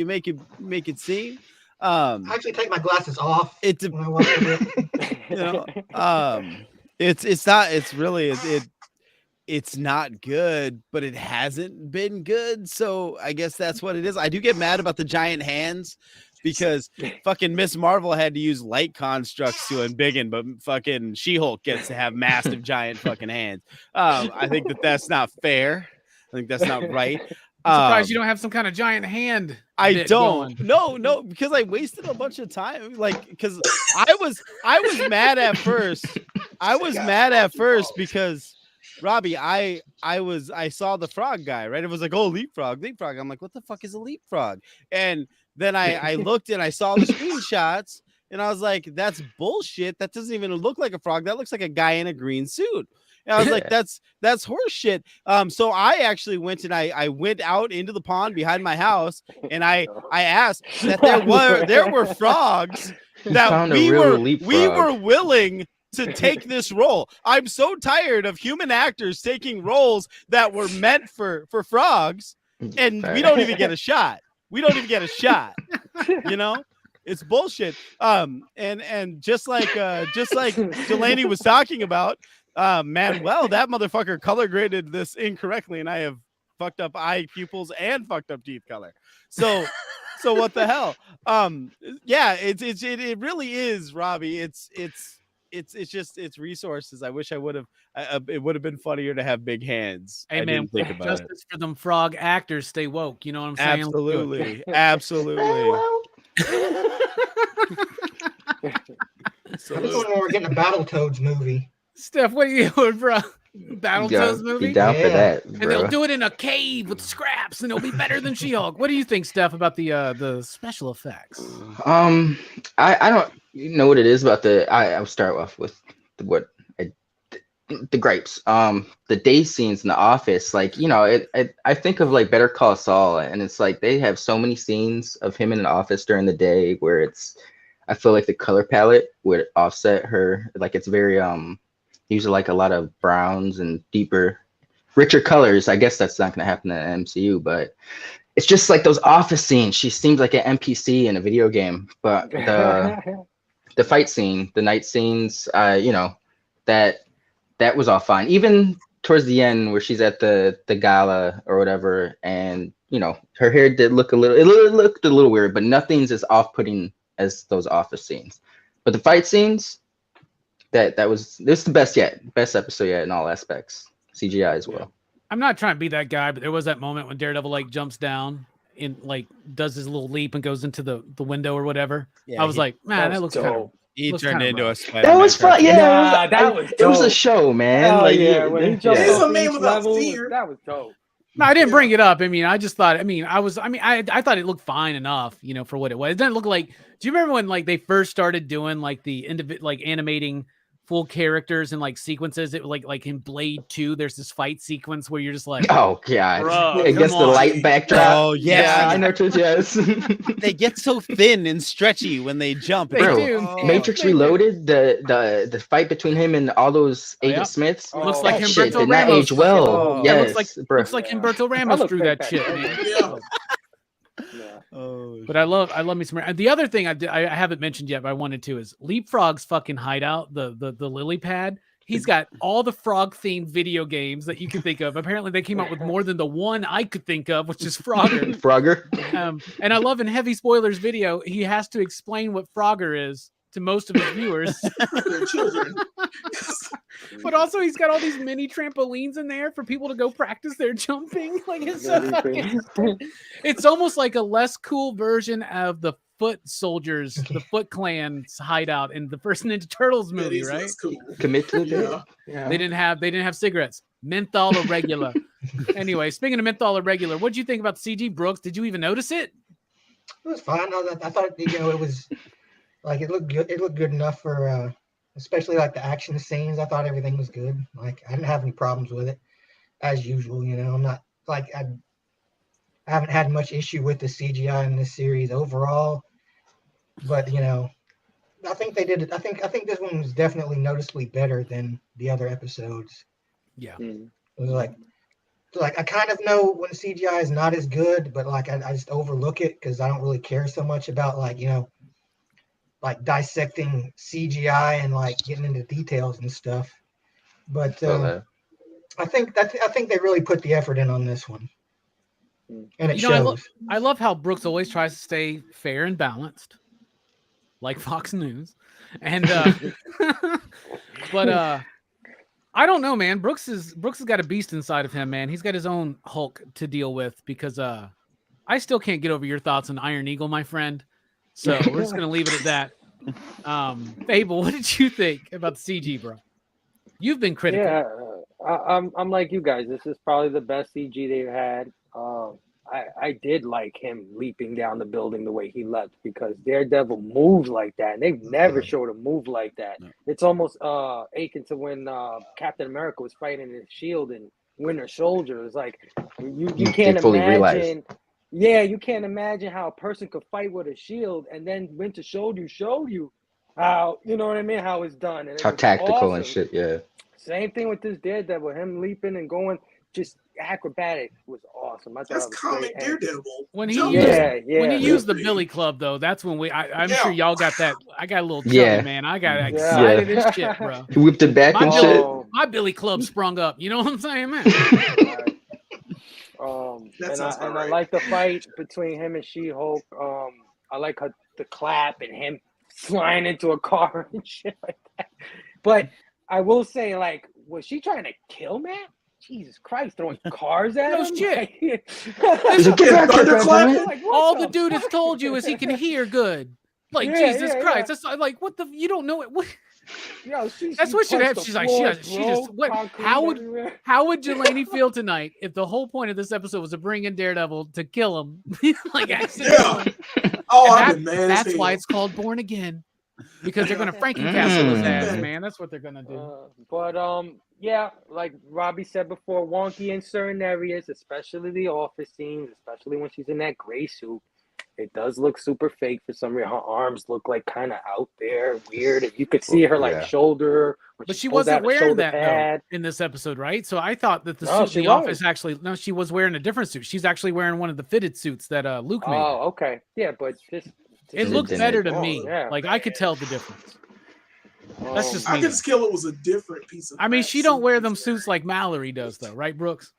make it seem. I actually take my glasses off when I watch it. It's not. It's really it's not good, but it hasn't been good. So I guess that's what it is. I do get mad about the giant hands because fucking Miss Marvel had to use light constructs to embiggen, but fucking She-Hulk gets to have massive giant fucking hands. I think that's not fair. I think that's not right. I'm surprised you don't have some kind of giant hand. I bit don't. going. No, because I wasted a bunch of time. Like, because I was mad at first. I was mad at first because Robbie, I saw the frog guy, right? It was like, oh, leapfrog. I'm like, what the fuck is a leapfrog? And then I looked and I saw the screenshots and I was like, that's bullshit. That doesn't even look like a frog. That looks like a guy in a green suit. And I was like, that's horse shit. So I actually went and I went out into the pond behind my house and I asked that there were frogs that we were willing to take this role. I'm so tired of human actors taking roles that were meant for frogs, and we don't even get a shot. You know, it's bullshit. And just like Delaney was talking about, Manuel, that motherfucker color graded this incorrectly, and I have fucked up eye pupils and fucked up teeth color. So what the hell? Yeah, it really is, Robbie. It's just resources. I wish I would have. It would have been funnier to have big hands. Hey, I man, didn't think about justice for them frog actors. Stay woke. You know what I'm saying? Absolutely. I just wonder when we're getting a Battletoads movie. Steph, what are you doing, bro? Battletoads movie? Be down for that, And bro. they'll do it in a cave with scraps, and it'll be better than She-Hulk. What do you think, Steph, about the special effects? I don't know what it is about I'll start off with the gripes. The day scenes in the office, like, you know, I think of like Better Call Saul, and it's like they have so many scenes of him in the office during the day where I feel like the color palette would offset her. Like it's very usually like a lot of browns and deeper, richer colors. I guess that's not going to happen in the MCU, but it's just like those office scenes. She seems like an NPC in a video game. But the fight scene, the night scenes, you know, that was all fine. Even towards the end where she's at the gala or whatever, and you know, her hair did look it looked a little weird, but nothing's as off-putting as those office scenes. But the fight scenes, this is the best episode yet in all aspects, CGI as well. I'm not trying to be that guy, but there was that moment when Daredevil like jumps down and like does his little leap and goes into the window or whatever. Yeah, I was like, man, that looks kind of. He looks turned kinda into a rough. Spider-Man. That was fun. Yeah, Nah, it was a show, man. Hell Like, yeah, when he jumped He's off a man each without level, fear. that was dope. No, I didn't bring it up. I mean, I just thought. I thought it looked fine enough, you know, for what it was. It doesn't look like. Do you remember when like they first started doing like the like animating full characters and like sequences? It like in Blade 2, there's this fight sequence where you're just like, oh god, Bro, against come the on. light backdrop. Oh yeah, I know. Yes. they get so thin and stretchy when they jump. They Bro, do. Oh. Matrix They do. Reloaded, the fight between him and all those Oh, Agent yeah. Smiths. Looks Oh, like that shit Humberto did not Ramos. age well. Oh. Yeah, Yes, bro. looks like Humberto I Ramos look drew back that shit, then. man. Yeah. Yeah. Oh, But I love me some. And the other thing I haven't mentioned yet, but I wanted to, is Leapfrog's fucking hideout, the lily pad. He's got all the frog themed video games that you can think of. Apparently, they came up with more than the one I could think of, which is Frogger. Frogger. And I love in Heavy Spoilers video, he has to explain what Frogger is to most of his viewers. Their children. But also, he's got all these mini trampolines in there for people to go practice their jumping. Like it's so fucking. It's almost like a less cool version of the Foot Soldiers, the Foot Clan's hideout in the first Ninja Turtles movie, That is- right? that's cool. Commit to the Yeah. day. Yeah. They didn't have cigarettes. Menthol or regular. Anyway, speaking of menthol or regular, what did you think about CG Brooks? Did you even notice it? It was fine. I thought, you know, it was like it looked good. It looked good enough for, especially like the action scenes. I thought everything was good. Like I didn't have any problems with it, as usual. You know, I'm not like I haven't had much issue with the CGI in this series overall. But you know, I think they did it. I think this one was definitely noticeably better than the other episodes. Yeah. It was like I kind of know when CGI is not as good, but like I just overlook it because I don't really care so much about like, you know, like dissecting CGI and like getting into details and stuff. But I think they really put the effort in on this one, and it You know, shows. I love how Brooks always tries to stay fair and balanced, like Fox News, and but I don't know, man. Brooks has got a beast inside of him, man. He's got his own Hulk to deal with because I still can't get over your thoughts on Iron Eagle, my friend. So we're just gonna leave it at that. Fable, what did you think about the CG, bro? You've been critical. Yeah, I'm like you guys. This is probably the best CG they've had. I did like him leaping down the building the way he leapt because Daredevil moves like that, and they've never showed a move like that. It's almost akin to when Captain America was fighting his shield in Winter Soldier. It's like you can't fully imagine. realized. Yeah, you can't imagine how a person could fight with a shield, and then Winter Soldier showed you how, you know what I mean, how it's done. And it How was tactical awesome. and shit. Yeah. Same thing with this Daredevil, him leaping and going, just acrobatic was awesome. I thought That's it was comic great. And Daredevil. When he Jump used, yeah, when he yeah. used the Billy Club, though, that's when I'm sure y'all got that. I got a little chubby, Yeah. man. I got Yeah. excited as shit, bro. He whipped it back and shit. My Billy Club sprung up. You know what I'm saying, man? That sounds And right. I like the fight between him and She-Hulk. I like the clap and him flying into a car and shit like that. But I will say, like, was she trying to kill Matt? Jesus Christ, throwing cars at No him? shit. Like, He's like, "Get back here, Benjamin." like, what All the dude has told you is he fuck? can hear good. Like, Yeah, Jesus yeah, Christ. yeah. That's like, what the, you don't know it. What? Yo, That's what should happen. She's like, she just, what? How would Jelani feel tonight if the whole point of this episode was to bring in Daredevil to kill him? Like, accidentally. Oh, And I've been mad as that's hell. why it's called Born Again. Because they're gonna Frankencastle his ass, man. That's what they're gonna do. Yeah, like Robbie said before, wonky in certain areas, especially the office scenes, especially when she's in that gray suit. It does look super fake for some reason. Her arms look like kind of out there, weird. If you could see her like shoulder, but she wasn't wearing that though, in this episode, right? So I thought that the suit in the office actually she was wearing a different suit. She's actually wearing one of the fitted suits that Luke made. Oh, okay, yeah, but it looked better to me. Yeah. Like I could tell the difference. That's just me. I could skill it was a different piece of. I mean, she don't wear them suits like Mallory does, though, right, Brooks?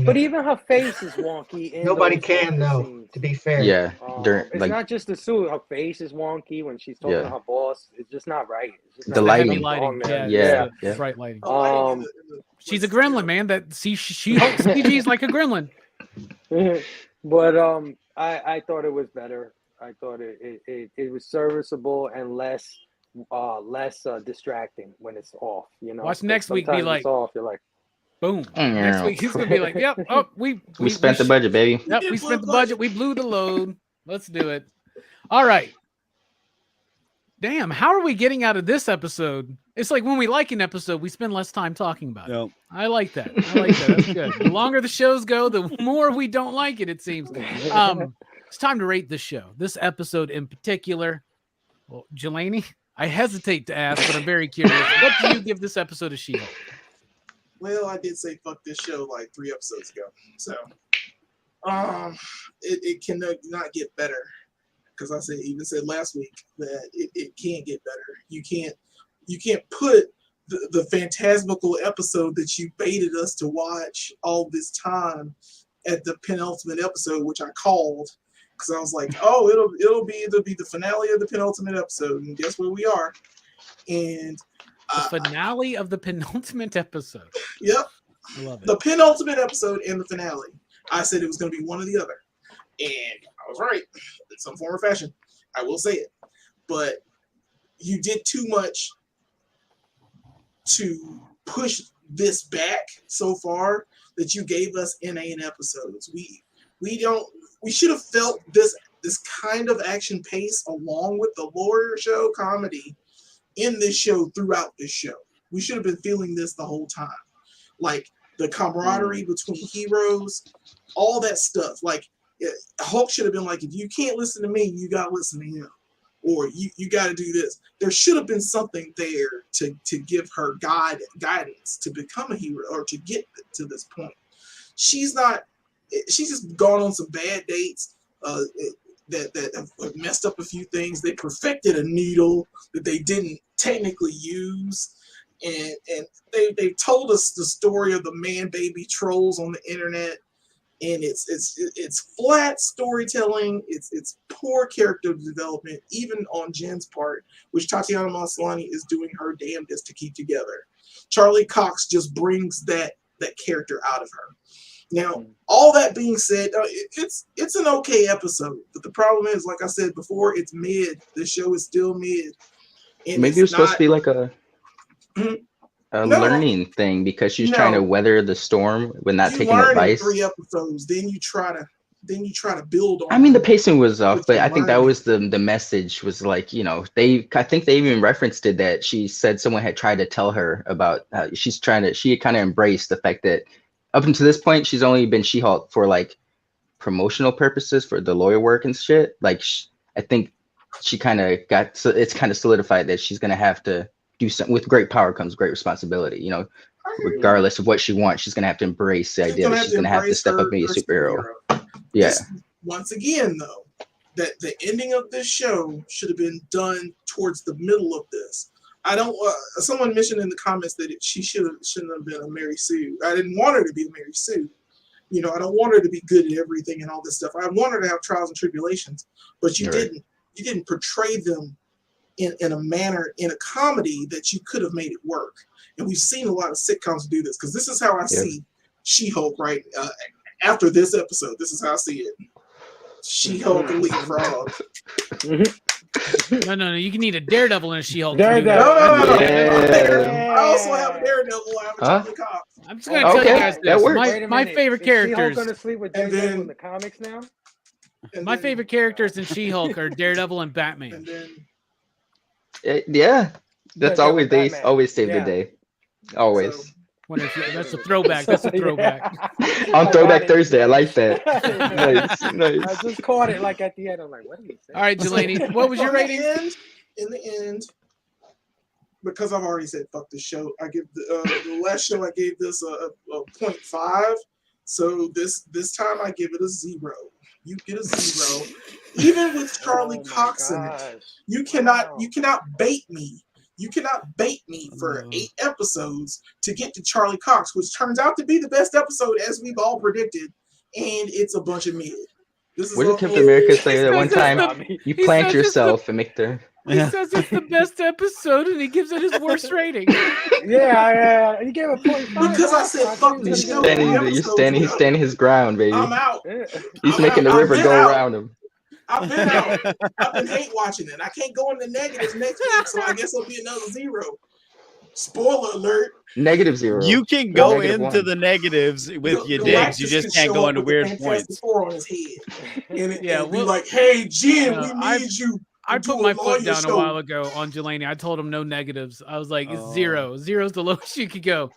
But even her face is wonky. Nobody can, though. To be fair. Yeah. It's like, not just the suit. Her face is wonky when she's talking to her boss. It's just not right. It's just the lighting. Yeah. Bright lighting. She's a gremlin, man. That she hopes CG's like a gremlin. But I thought it was better. I thought it was serviceable and less distracting when it's off. You know. Watch next week be like, it's off. You're like, boom. Next week he's gonna be like, yep. Oh, we spent the budget, baby. Yep, we spent the budget. We blew the load. Let's do it. All right. Damn, how are we getting out of this episode? It's like when we like an episode, we spend less time talking about it. I like that. That's good. The longer the shows go, the more we don't like it, it seems. It's time to rate this show. This episode in particular. Well, Jelani, I hesitate to ask, but I'm very curious. What do you give this episode of She-Hulk? Well, I did say fuck this show like 3 episodes ago. So it cannot not get better. Because I even said last week that it can't get better. You can't put the phantasmical episode that you baited us to watch all this time at the penultimate episode, which I called because I was like, oh, it'll be the finale of the penultimate episode, and guess where we are? And the finale of the penultimate episode. Yep, I love it. The penultimate episode and the finale. I said it was going to be one or the other, and I was right in some form or fashion. I will say it, but you did too much to push this back so far that you gave us inane episodes. We should have felt this kind of action pace along with the lawyer show comedy in this show throughout this show. We should have been feeling this the whole time, like the camaraderie between heroes, all that stuff. Like Hulk should have been like, if you can't listen to me, you gotta listen to him, or you got to do this. There should have been something there to give her guidance to become a hero or to get to this point. She's just gone on some bad dates that have messed up a few things. They perfected a needle that they didn't technically use, and they told us the story of the man baby trolls on the internet, and it's flat storytelling. It's poor character development, even on Jen's part, which Tatiana Maslany is doing her damnedest to keep together. Charlie Cox just brings that character out of her. Now, all that being said, it's an okay episode, but the problem is, like I said before, it's mid. The show is still mid. And Maybe it was supposed to be like a No. learning thing because she's trying to weather the storm when not you taking learn advice. in 3 episodes, then you try to build on. I mean, the pacing was off, what but you I think that learned. was the message was like, you know, I think they even referenced it that she said someone had tried to tell her about she kind of embraced the fact that up until this point, she's only been She-Hulk for like promotional purposes for the lawyer work and shit. Like, I think she kind of it's kind of solidified that she's going to have to do something. With great power comes great responsibility, you know, regardless of what she wants, she's going to have to embrace the idea that she's going to have to step up and be a superhero. Yeah. Once again, though, that the ending of this show should have been done towards the middle of this. I don't. Someone mentioned in the comments that she shouldn't have been a Mary Sue. I didn't want her to be a Mary Sue. You know, I don't want her to be good at everything and all this stuff. I want her to have trials and tribulations, but you didn't. You didn't portray them in a manner, in a comedy, that you could have made it work. And we've seen a lot of sitcoms do this, because this is how I see She-Hulk right after this episode. This is how I see it. She-Hulk and Leapfrog. No. You can need a Daredevil and a She-Hulk. No. Yeah. I also have a Daredevil. I have a Charlie Cox. I'm just gonna tell you guys that this. works. My favorite characters. She-Hulk gonna sleep with And Daredevil then- in the comics now. My favorite characters in She-Hulk are Daredevil and Batman. And then Yeah. That's Yeah, always they Batman. always save the Yeah. day. Always. So- That's a throwback. That's a throwback. On I Throwback got it. Thursday, I like that. Nice. I just caught it like at the end. I'm like, what did he say? All right, Delaney, what was your rating? In the end, because I've already said fuck this show, I give the last show I gave this a 0.5. So this time I give it a 0. You get a 0. Even with Charlie Cox in it, you cannot bait me. You cannot bait me for 8 episodes to get to Charlie Cox, which turns out to be the best episode, as we've all predicted, and it's a bunch of mid. This is What did a Captain America say He that one says time? it's You he plant says it's yourself and make the. He says it's the best episode, and he gives it his worst rating. Yeah, he gave a 0.5. Because I said fuck this show. He's standing his ground, baby. I'm out. He's I'm making out. the river I've go been out. around him. I've been out. I've been hate watching it. I can't go into negatives next week, so I guess it'll be another 0. Spoiler alert. -0. You can go -1. into the negatives with your digs. You Galactus just can can't show go up into with the weird Fantastic points. Four on his head. And it, Yeah, and be well- like, hey, Jim, we I need you. I to do put a my foot lawyer down a show. while ago on Jelani. I told him no negatives. I was like, it's Oh. 0. 0's the lowest you could go.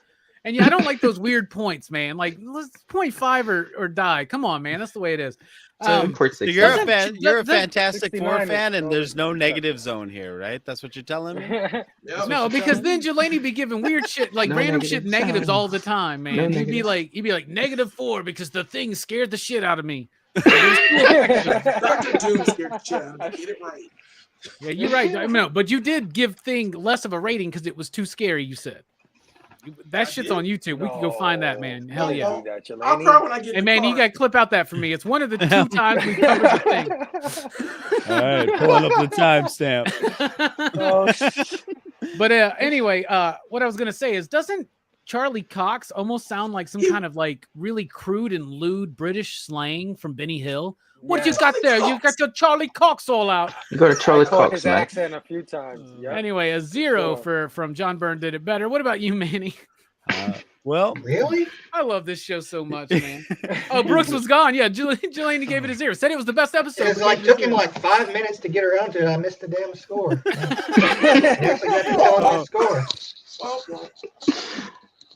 And yeah, I don't like those weird points, man. Like, let's 0.5 or die. Come on, man. That's the way it is. So import So 6. you're a doesn't- fan. You're a doesn't- Fantastic 69 Four is fan, and so there's no acceptable. negative zone here, right? That's what you're telling me. Yep. No, because then Jelani be giving weird shit, like No random shit negative negatives signs. all the time, man. No he'd be negatives. like -4 because the thing scared the shit out of me. Dr. Doom scared the shit out of me. Get it right. Yeah, you're right. No, but you did give Thing less of a rating because it was too scary. You said that shit's did? on YouTube. We can go find that, man. Hell No, yeah. no. I'll cry when I get in Hey the man, you car. got to clip out that for me. It's one of the 2 times we covered the Thing. All right, pulling up the timestamp. But anyway, what I was gonna say is, doesn't Charlie Cox almost sound like some kind of like really crude and lewd British slang from Benny Hill? What you got there? You got your Charlie Cox all out. You go to Charlie I caught Cox, his man. accent a few times. Yeah. Anyway, a 0 Sure. from John Byrne did it better. What about you, Manny? Well, Really? I love this show so much, man. Oh, Brooks was gone. Yeah, Jelani gave it a 0. Said it was the best episode. It but like gave it a took him 0. like 5 minutes to get around to it. I missed the damn score. I actually got to tell him the score. Well,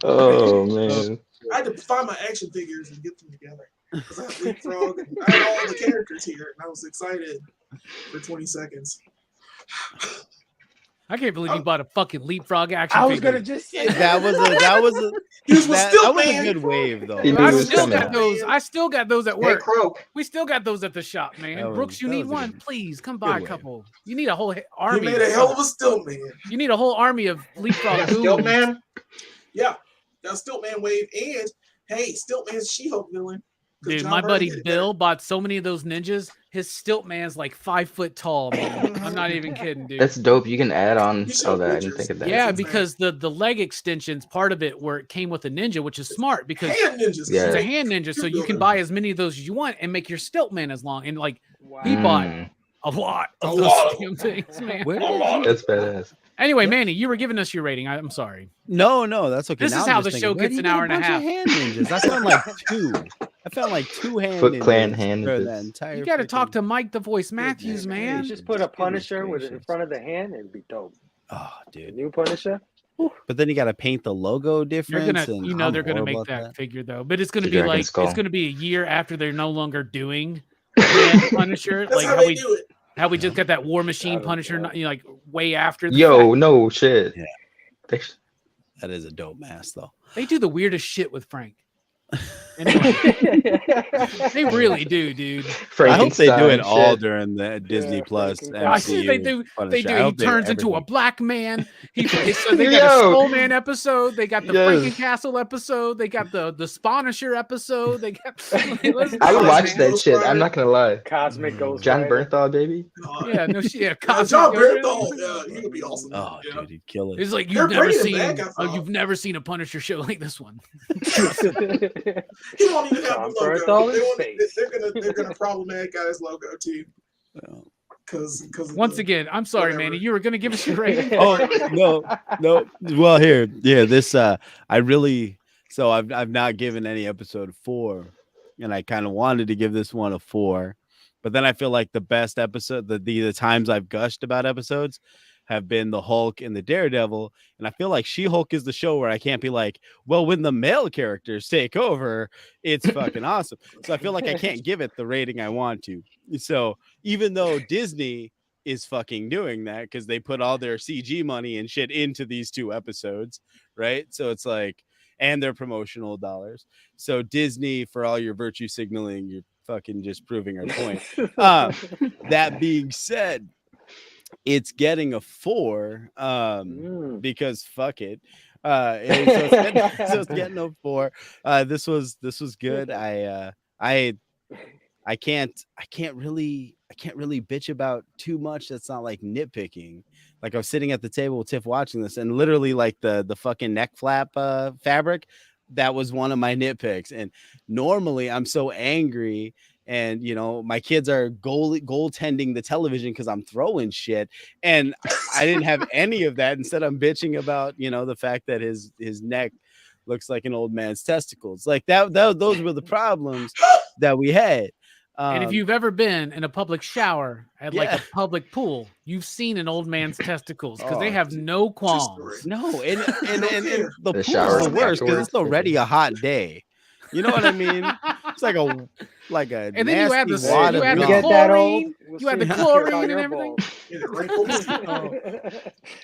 Oh man. I had to find my action figures and get them together. Because I have Leapfrog and I had all the characters here, and I was excited for 20 seconds. I can't believe you bought a fucking leapfrog action I was figure. gonna just say That was a He was that, still that was a man. good wave though. He knew I it was still coming. got those. I still got those at Hey, work. Croak. We still got those at the shop, man. That was- Brooks, you that need was a one, good- please come buy a wave. couple. You need a whole He army. made a hell of a stilt man. You need a whole army of leapfrog Got Stilt goons. Man. Yeah, that stilt man wave, and hey, stilt man's She-Hulk villain. 'Cause Dude, John my Byrne buddy did it Bill bought so many of those ninjas. His stilt man's like 5 foot tall, man. I'm not even kidding, dude. That's dope. You can add on. You showed Oh, that I didn't pictures. think of that. Yeah, That's because the leg extensions, part of it where it came with a ninja, which is smart because Hand ninjas. Yeah. it's a hand ninja, so you can buy as many of those as you want and make your stilt man as long. And like wow. he bought Mm, a lot A of those lot of damn things, man. Where A lot of that's badass. Anyway, Manny, you were giving us your rating. I'm sorry. No, that's okay. This Now is I'm how just the thinking, show where gets do an you get hour and a bunch half. of hand ninjas. I found like two. I found like 2 hand Foot ninjas Clan hand for ninjas. that entire. You got to talk freaking- to Mike the Voice Matthews, Goodness man. gracious. Just put a Goodness Punisher with it in gracious. front of the hand and it'd be dope. Oh, The dude. new Punisher. But then you got to paint the logo They're difference. gonna, and you know, I'm they're gonna horrible make at that figure though. But it's gonna The be Dragon like Skull. it's gonna be a year after they're no longer doing hand Punisher, That's like how how they we do it. how we just got that War Machine Gotta- Punisher, yeah. you know, like way after. The Yo, fact. no shit. Yeah. They- That is a dope mask, though. They do the weirdest shit with Frank. Anyway, they really do, dude. I hope they do Frankenstein it all shit. during the Disney Plus Frankenstein. I see MCU. they do. They Punisher. do. I He hope they turns into a everything. black man. So they got a Yo. Skull Man episode. They got the Yes. Frankencastle episode. They got the Sponisher episode. They got. Let's I would go, watch man. that shit. I'm not gonna lie. Cosmic Ghost John Rider. Bernthal, baby. Yeah, no shit. Yeah, John Cosmic Ghost. Bernthal, yeah, he would be awesome. Oh, yeah. dude, he'd kill it. It's like They're you've never bringing seen. him back, I thought. You've never seen a Punisher show like this one. He won't even have John the logo. Bernthal in They won't- space. They're gonna problematic his logo too. Oh. Because Once again, I'm sorry, Whatever. Manny. You were gonna give us your rating. Oh no. Well, here, yeah. This I really. So I've not given any episode 4, and I kind of wanted to give this one a 4, but then I feel like the best episode, the times I've gushed about episodes, have been the Hulk and the Daredevil, and I feel like She-Hulk is the show where I can't be like, well, when the male characters take over, it's fucking awesome. So I feel like I can't give it the rating I want to. So even though Disney is fucking doing that because they put all their CG money and shit into these 2 episodes, right? So it's like, and their promotional dollars. So Disney, for all your virtue signaling, you're fucking just proving our point. That being said, it's getting a 4 because fuck it. And so it's getting a 4. This was good. I can't really bitch about too much that's not like nitpicking. Like I was sitting at the table with Tiff watching this, and literally like the fucking neck flap fabric, that was one of my nitpicks. And normally I'm so angry, and you know my kids are goaltending the television because I'm throwing shit, and I didn't have any of that. Instead, I'm bitching about, you know, the fact that his neck looks like an old man's testicles. Like that those were the problems that we had. And if you've ever been in a public shower at like Yeah. a public pool, you've seen an old man's testicles because they Oh, have no qualms. no, and the The pool is shower the worst because it's afterwards. already a hot day. You know what I mean? It's like a And then you add the nasty wad you of add the You gum. get that old, chlorine. we'll You add see the how you chlorine got and your everything. balls. Yeah, the wrinkles.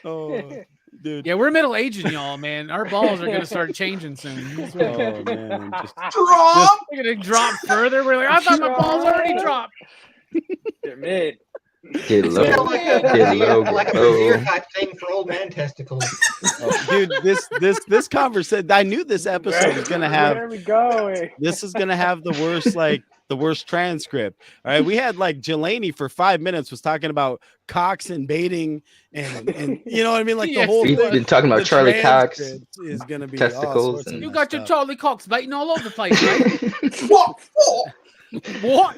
Oh, dude. Yeah, we're middle aging, y'all, man. Our balls are gonna start changing soon. Oh man, just Drop. They're gonna drop further. We're like, I thought my balls already dropped. They're mid. Get It's low. kind of like a, Get low. like a Oh. brazier type thing for old man testicles. oh, dude. This conversation. I knew this episode was gonna have. There we go. This is gonna have the worst transcript. All right, we had like Jelani for 5 minutes was talking about cocks and baiting, and you know what I mean, like Yes. the whole We've thing. been talking about The Charlie Cox. transcript is gonna be testicles all sorts of and- You messed got your up. Charlie Cox baiting all over the place, right? What? What? What?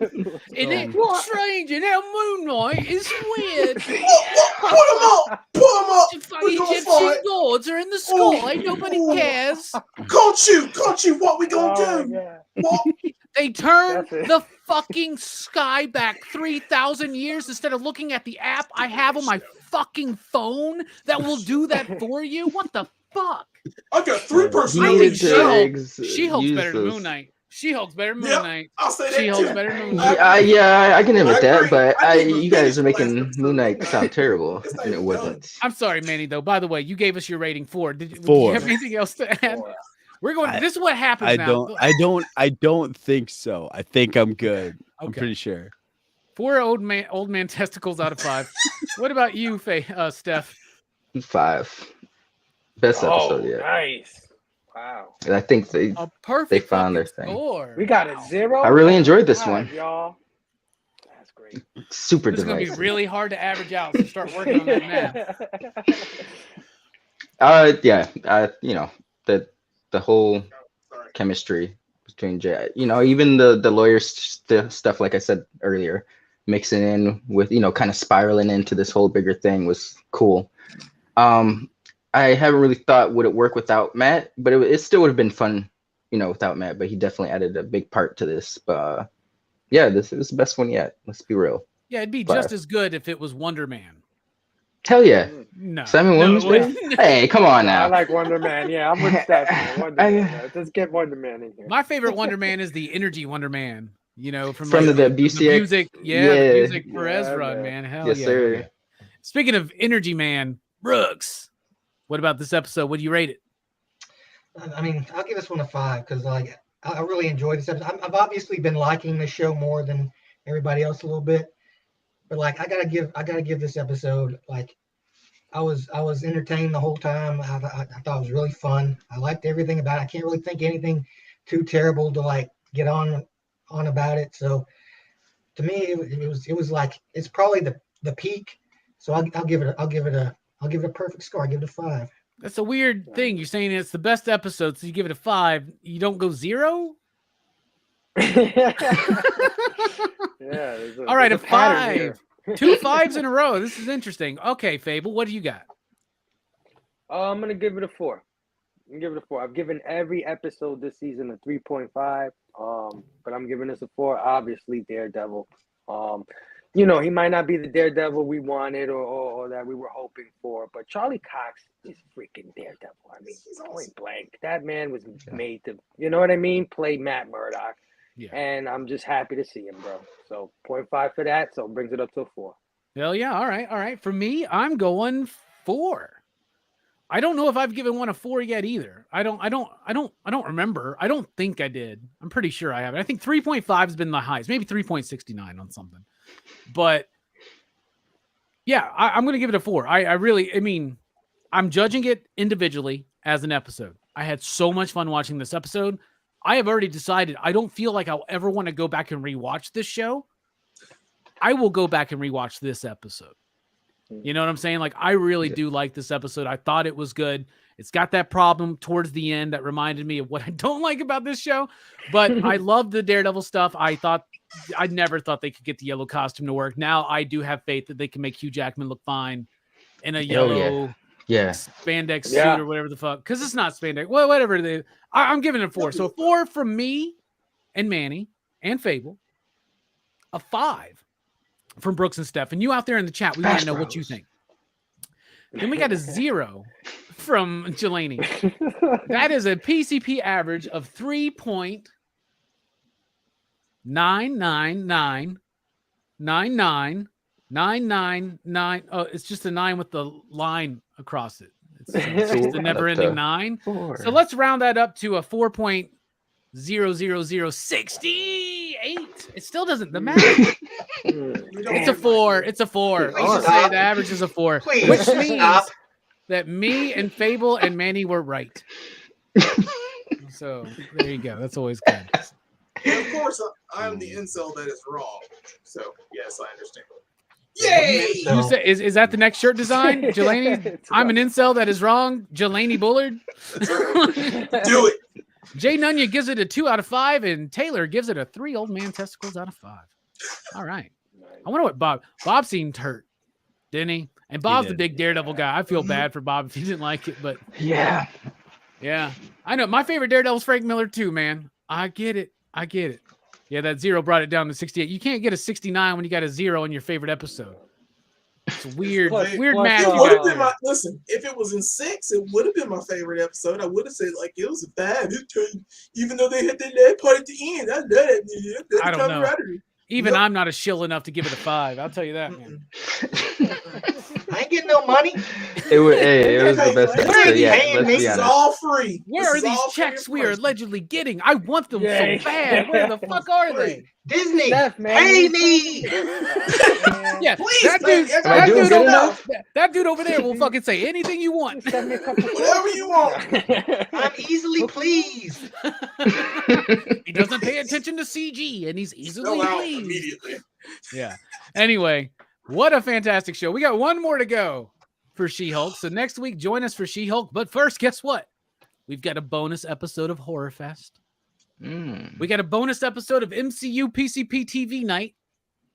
Isn't it strange? In our moonlight, it's weird. What? Put him up. Put him up. The We gonna Egyptian fight. gods are in the sky. Oh. Nobody Oh. cares. Can't you? What we gonna Oh, do? yeah. What? They turn That's it. the fucking sky back 3,000 years instead of looking at the app I have on my fucking phone that will do that for you. What the fuck? I got 3 He I needed think personalities. to She-Hulk- ex- She-Hulk's use better than those- Moon Knight. She-Hulk's better than Moon Yep, Knight. I'll say that She-Hulk's too. better than Moon Knight. Yeah, I can admit I that, agree. but I think you guys are Revenge making last Moon Knight episode sound terrible, It's not and it even wasn't. I'm sorry, Manny, though. By the way, you gave us your rating 4. Do you 4. have anything else to add? 4. We're going. This is what happens I now. don't think so. I think I'm good. I'm Okay. pretty sure. 4 old man testicles out of 5. What about you, Steph? 5. Best episode yet. Nice. Wow. And I think they A perfect found their fucking thing. score. We got a 0. I really enjoyed this 5, one. y'all. That's great. Super This is gonna be divisive. really hard to average out. So start working on that math. You know, the whole Sorry. chemistry between Jay, you know, even the lawyer stuff, like I said earlier, mixing in with, you know, kind of spiraling into this whole bigger thing was cool. I haven't really thought would it work without Matt, but it still would have been fun, you know, without Matt, but he definitely added a big part to this. But yeah, this is the best one yet. Let's be real. Yeah, it'd be 5. just as good if it was Wonder Man. Hell yeah. No. Simon Williams, baby? Hey, come on I now. like Wonder Man. Yeah, I'm with Steph. Wonder Man. Let's get Wonder Man in here. My favorite Wonder Man is the Energy Wonder Man. You know, from From like, the the BCX. music. Yeah, Yeah. the music for Yeah, Ezra, man. man. Hell Yes, yeah. sir. Yeah. Speaking of Energy Man, Brooks, what about this episode? What do you rate it? I mean, I'll give this one a 5 because like I really enjoyed this episode. I've obviously been liking the show more than everybody else a little bit, but like I gotta give this episode, like I was entertained the whole time. I thought it was really fun. I liked everything about it. I can't really think anything too terrible to like get on about it. So to me, it was like it's probably the peak. So I'll give it a perfect score. I'll give it a 5. That's a weird thing. You're saying it's the best episode, so you give it a 5. You don't go 0? Yeah. All right, there's a pattern here. 5. 2 5s in a row. This is interesting. Okay, Fable, what do you got? I'm gonna give it a 4. I'm gonna give it a 4. I've given every episode this season a 3.5. But I'm giving this a 4. Obviously, Daredevil. You know, he might not be the Daredevil we wanted or that we were hoping for, but Charlie Cox is freaking Daredevil. I mean, point blank. That man was made to, you know what I mean, play Matt Murdock. Yeah. And I'm just happy to see him, bro. So 0.5 for that. So it brings it up to a 4. Hell yeah. All right. All right. For me, I'm going 4. I don't know if I've given one a 4 yet either. I don't remember. I don't think I did. I'm pretty sure I haven't. I think 3.5 has been the highest, maybe 3.69 on something. But yeah, I'm going to give it a 4. I mean, I'm judging it individually as an episode. I had so much fun watching this episode. I have already decided I don't feel like I'll ever want to go back and rewatch this show. I will go back and rewatch this episode. You know what I'm saying? Like, I really do like this episode. I thought it was good. It's got that problem towards the end that reminded me of what I don't like about this show. But I love the Daredevil stuff. I never thought they could get the yellow costume to work. Now I do have faith that they can make Hugh Jackman look fine in a yellow spandex suit or whatever the fuck. Because it's not spandex. Well, whatever it is. I'm giving it a 4. So 4 from me and Manny and Fable. A 5 from Brooks and Steph. And you out there in the chat, we want to know what you think. Then we got a 0 from Jelani. That is a PCP average of 3.9999999. Oh, it's just a 9 with the line across it. It's just a never-ending 9. 4. So let's round that up to a 4.00068. It still doesn't. The math. It's a 4. It's a 4. Let's just say the average is a 4, Please which means stop. that me and Fable and Manny were right. So there you go. That's always good. And of course, I'm the incel that is wrong. So yes, I understand. Yay! You say, is that the next shirt design, Jelani? I'm an incel that is wrong. Jelani Bullard. Do it. Jay Nunya gives it a 2 out of 5, and Taylor gives it a 3 old man testicles out of 5. All right. I wonder what Bob seemed hurt, didn't he? And Bob's the big Daredevil guy. I feel bad for Bob if he didn't like it, but yeah. I know my favorite Daredevil is Frank Miller too, man. I get it. Yeah, that 0 brought it down to 68. You can't get a 69 when you got a 0 in your favorite episode. It's weird, Plus- weird plus, math. It you would got have been there. my listen. If it was in 6, it would have been my favorite episode. I would have said like it was a 5. Even though they had that part at the end, I love that. That's I don't know. camaraderie. Even Yep. I'm not a shill enough to give it a 5. I'll tell you that, man. I ain't getting no money. It was the best Hey, episode. Yeah, paying let's me. be This is honest. all free. Where This are is these all free checks we are information. allegedly getting? I want them Yeah. so bad. Where the fuck are they? Disney, Steph, man. pay me. Yeah, Please, that man, dude, am I doing good enough? that dude over there will fucking say anything you want. Send me a couple Whatever you want. I'm easily pleased. He doesn't pay attention to CG, and he's easily Spell out pleased. immediately. Yeah. Anyway, what a fantastic show. We got one more to go for She-Hulk. So next week, join us for She-Hulk. But first, guess what? We've got a bonus episode of Horror Fest. We got a bonus episode of MCU PCP TV night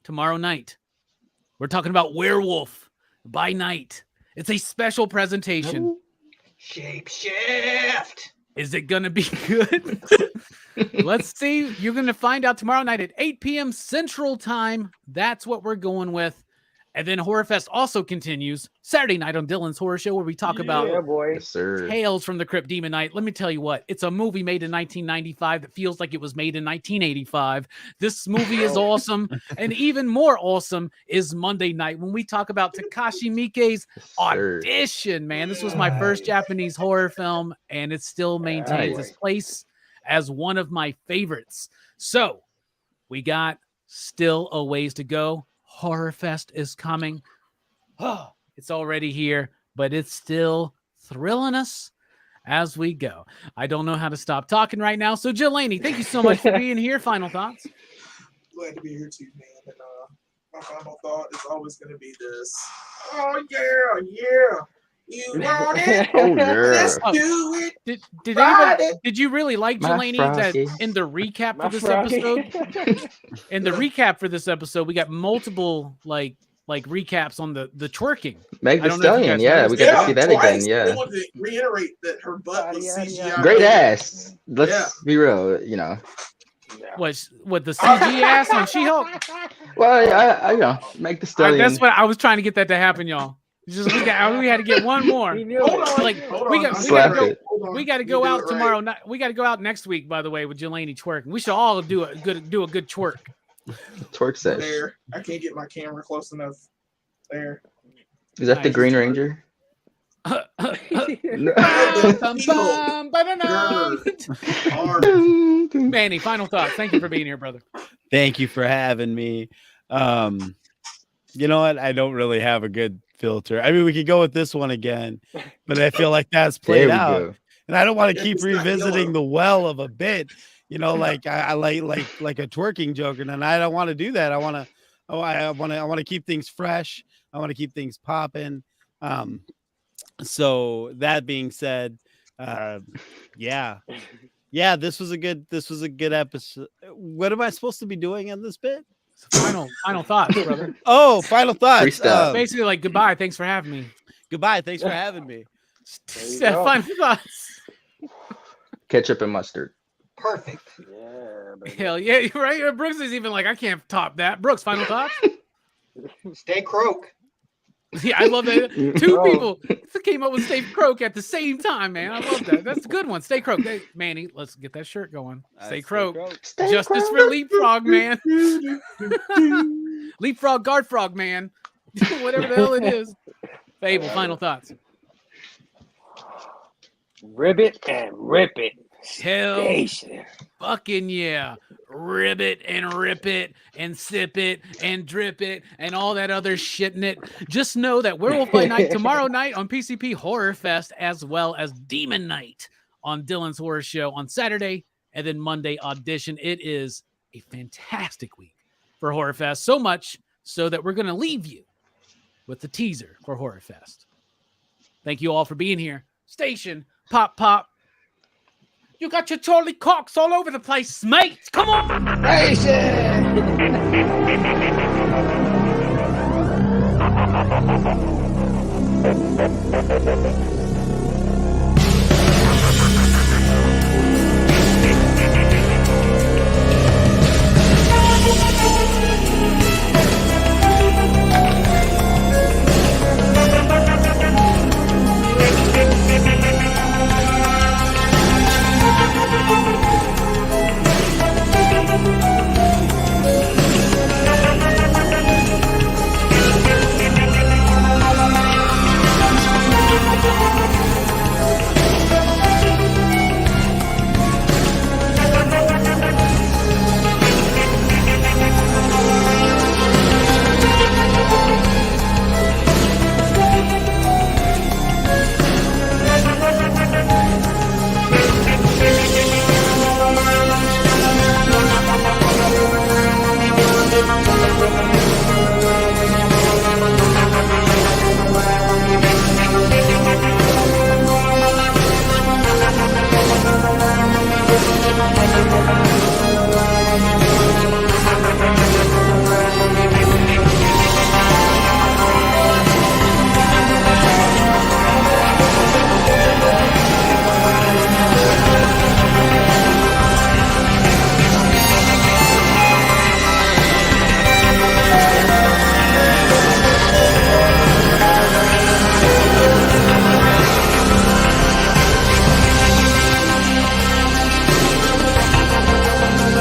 tomorrow night. We're talking about Werewolf by Night. It's a special presentation. Shape shift. Is it going to be good? Let's see. You're going to find out tomorrow night at 8 p.m. Central Time. That's what we're going with. And then Horror Fest also continues Saturday night on Dylan's Horror Show, where we talk about Yeah, boy. Yes, sir. Tales from the Crypt Demon Night. Let me tell you what, it's a movie made in 1995 that feels like it was made in 1985. This movie is awesome. And even more awesome is Monday night when we talk about Takashi Miike's Yes, sir. Audition, man. This was my first Japanese horror film, and it still maintains Nice. its place as one of my favorites. So we got still a ways to go. Horror Fest is coming. Oh, it's already here, but it's still thrilling us as we go. I don't know how to stop talking right now. So, Jelani, thank you so much for being here. Final thoughts? Glad to be here too, man. And my final thought is always going to be this. Oh yeah. You want it? Oh yeah. Let's do it. Did Friday. anybody, did you really like My Jelani that Frosty. in the recap for My this Frosty. episode? In the recap for this episode, we got multiple like recaps on the twerking. Meg I the don't know if you Stallion. guys Yeah, noticed we got to see that twice. again. I Yeah. wanted to reiterate that her butt was Yada, yada, CGI. yada. Great ass. Let's Yeah. be real. You know. What the CG ass on She-Hulk? Well, I you know, Meg the Stallion. That's what I was trying to get that to happen, y'all. It's just we had to get one more. He knew Hold it. on. Like, hold we on. got- I we gotta gotta go- hold on. We got to You go do out it right. tomorrow night. We got to go out next week, by the way, with Jelani twerking. We should all do a good twerk. Twerk sesh. There. I can't get my camera close enough. There. Is that the Nice. Green Ranger? No. Hard. Manny, final thoughts. Thank you for being here, brother. Thank you for having me. You know what? I don't really have a good filter. I mean, we could go with this one again, but I feel like that's There played we out. go. And I don't want to Yeah, keep it's not revisiting yellow. the well of a bit. You know, like I like a twerking joke, and I don't want to do that. I want to keep things fresh. I want to keep things popping. So that being said, yeah, this was a good episode. What am I supposed to be doing in this bit? Final thoughts, brother. Oh, final thoughts. Freestyle. Basically, like goodbye. Thanks for having me. Goodbye. Thanks for having me. Steph, go. final thoughts. Ketchup and mustard. Perfect. Yeah, baby. Hell yeah, you're right. Brooks is even like, I can't top that. Brooks, final thoughts. Stay croak. Yeah, I love that. Two Oh. people came up with Stay Croak at the same time, man. I love that. That's a good one. Stay Croak. Hey, Manny, let's get that shirt going. Stay Croak. Justice for Leapfrog, man. Leapfrog, guard frog, man. Whatever the hell it is. Fable, final thoughts. Ribbit and rip it. Hell Station. fucking yeah. Ribbit and rip it and sip it and drip it and all that other shit in it. Just know that Werewolf by Night tomorrow night on PCP Horror Fest, as well as Demon Night on Dylan's Horror Show on Saturday, and then Monday Audition. It is a fantastic week for Horror Fest, so much so that we're going to leave you with the teaser for Horror Fest. Thank you all for being here. Station, pop, pop. You got your Charlie Cox all over the place, mate. Come on. Station.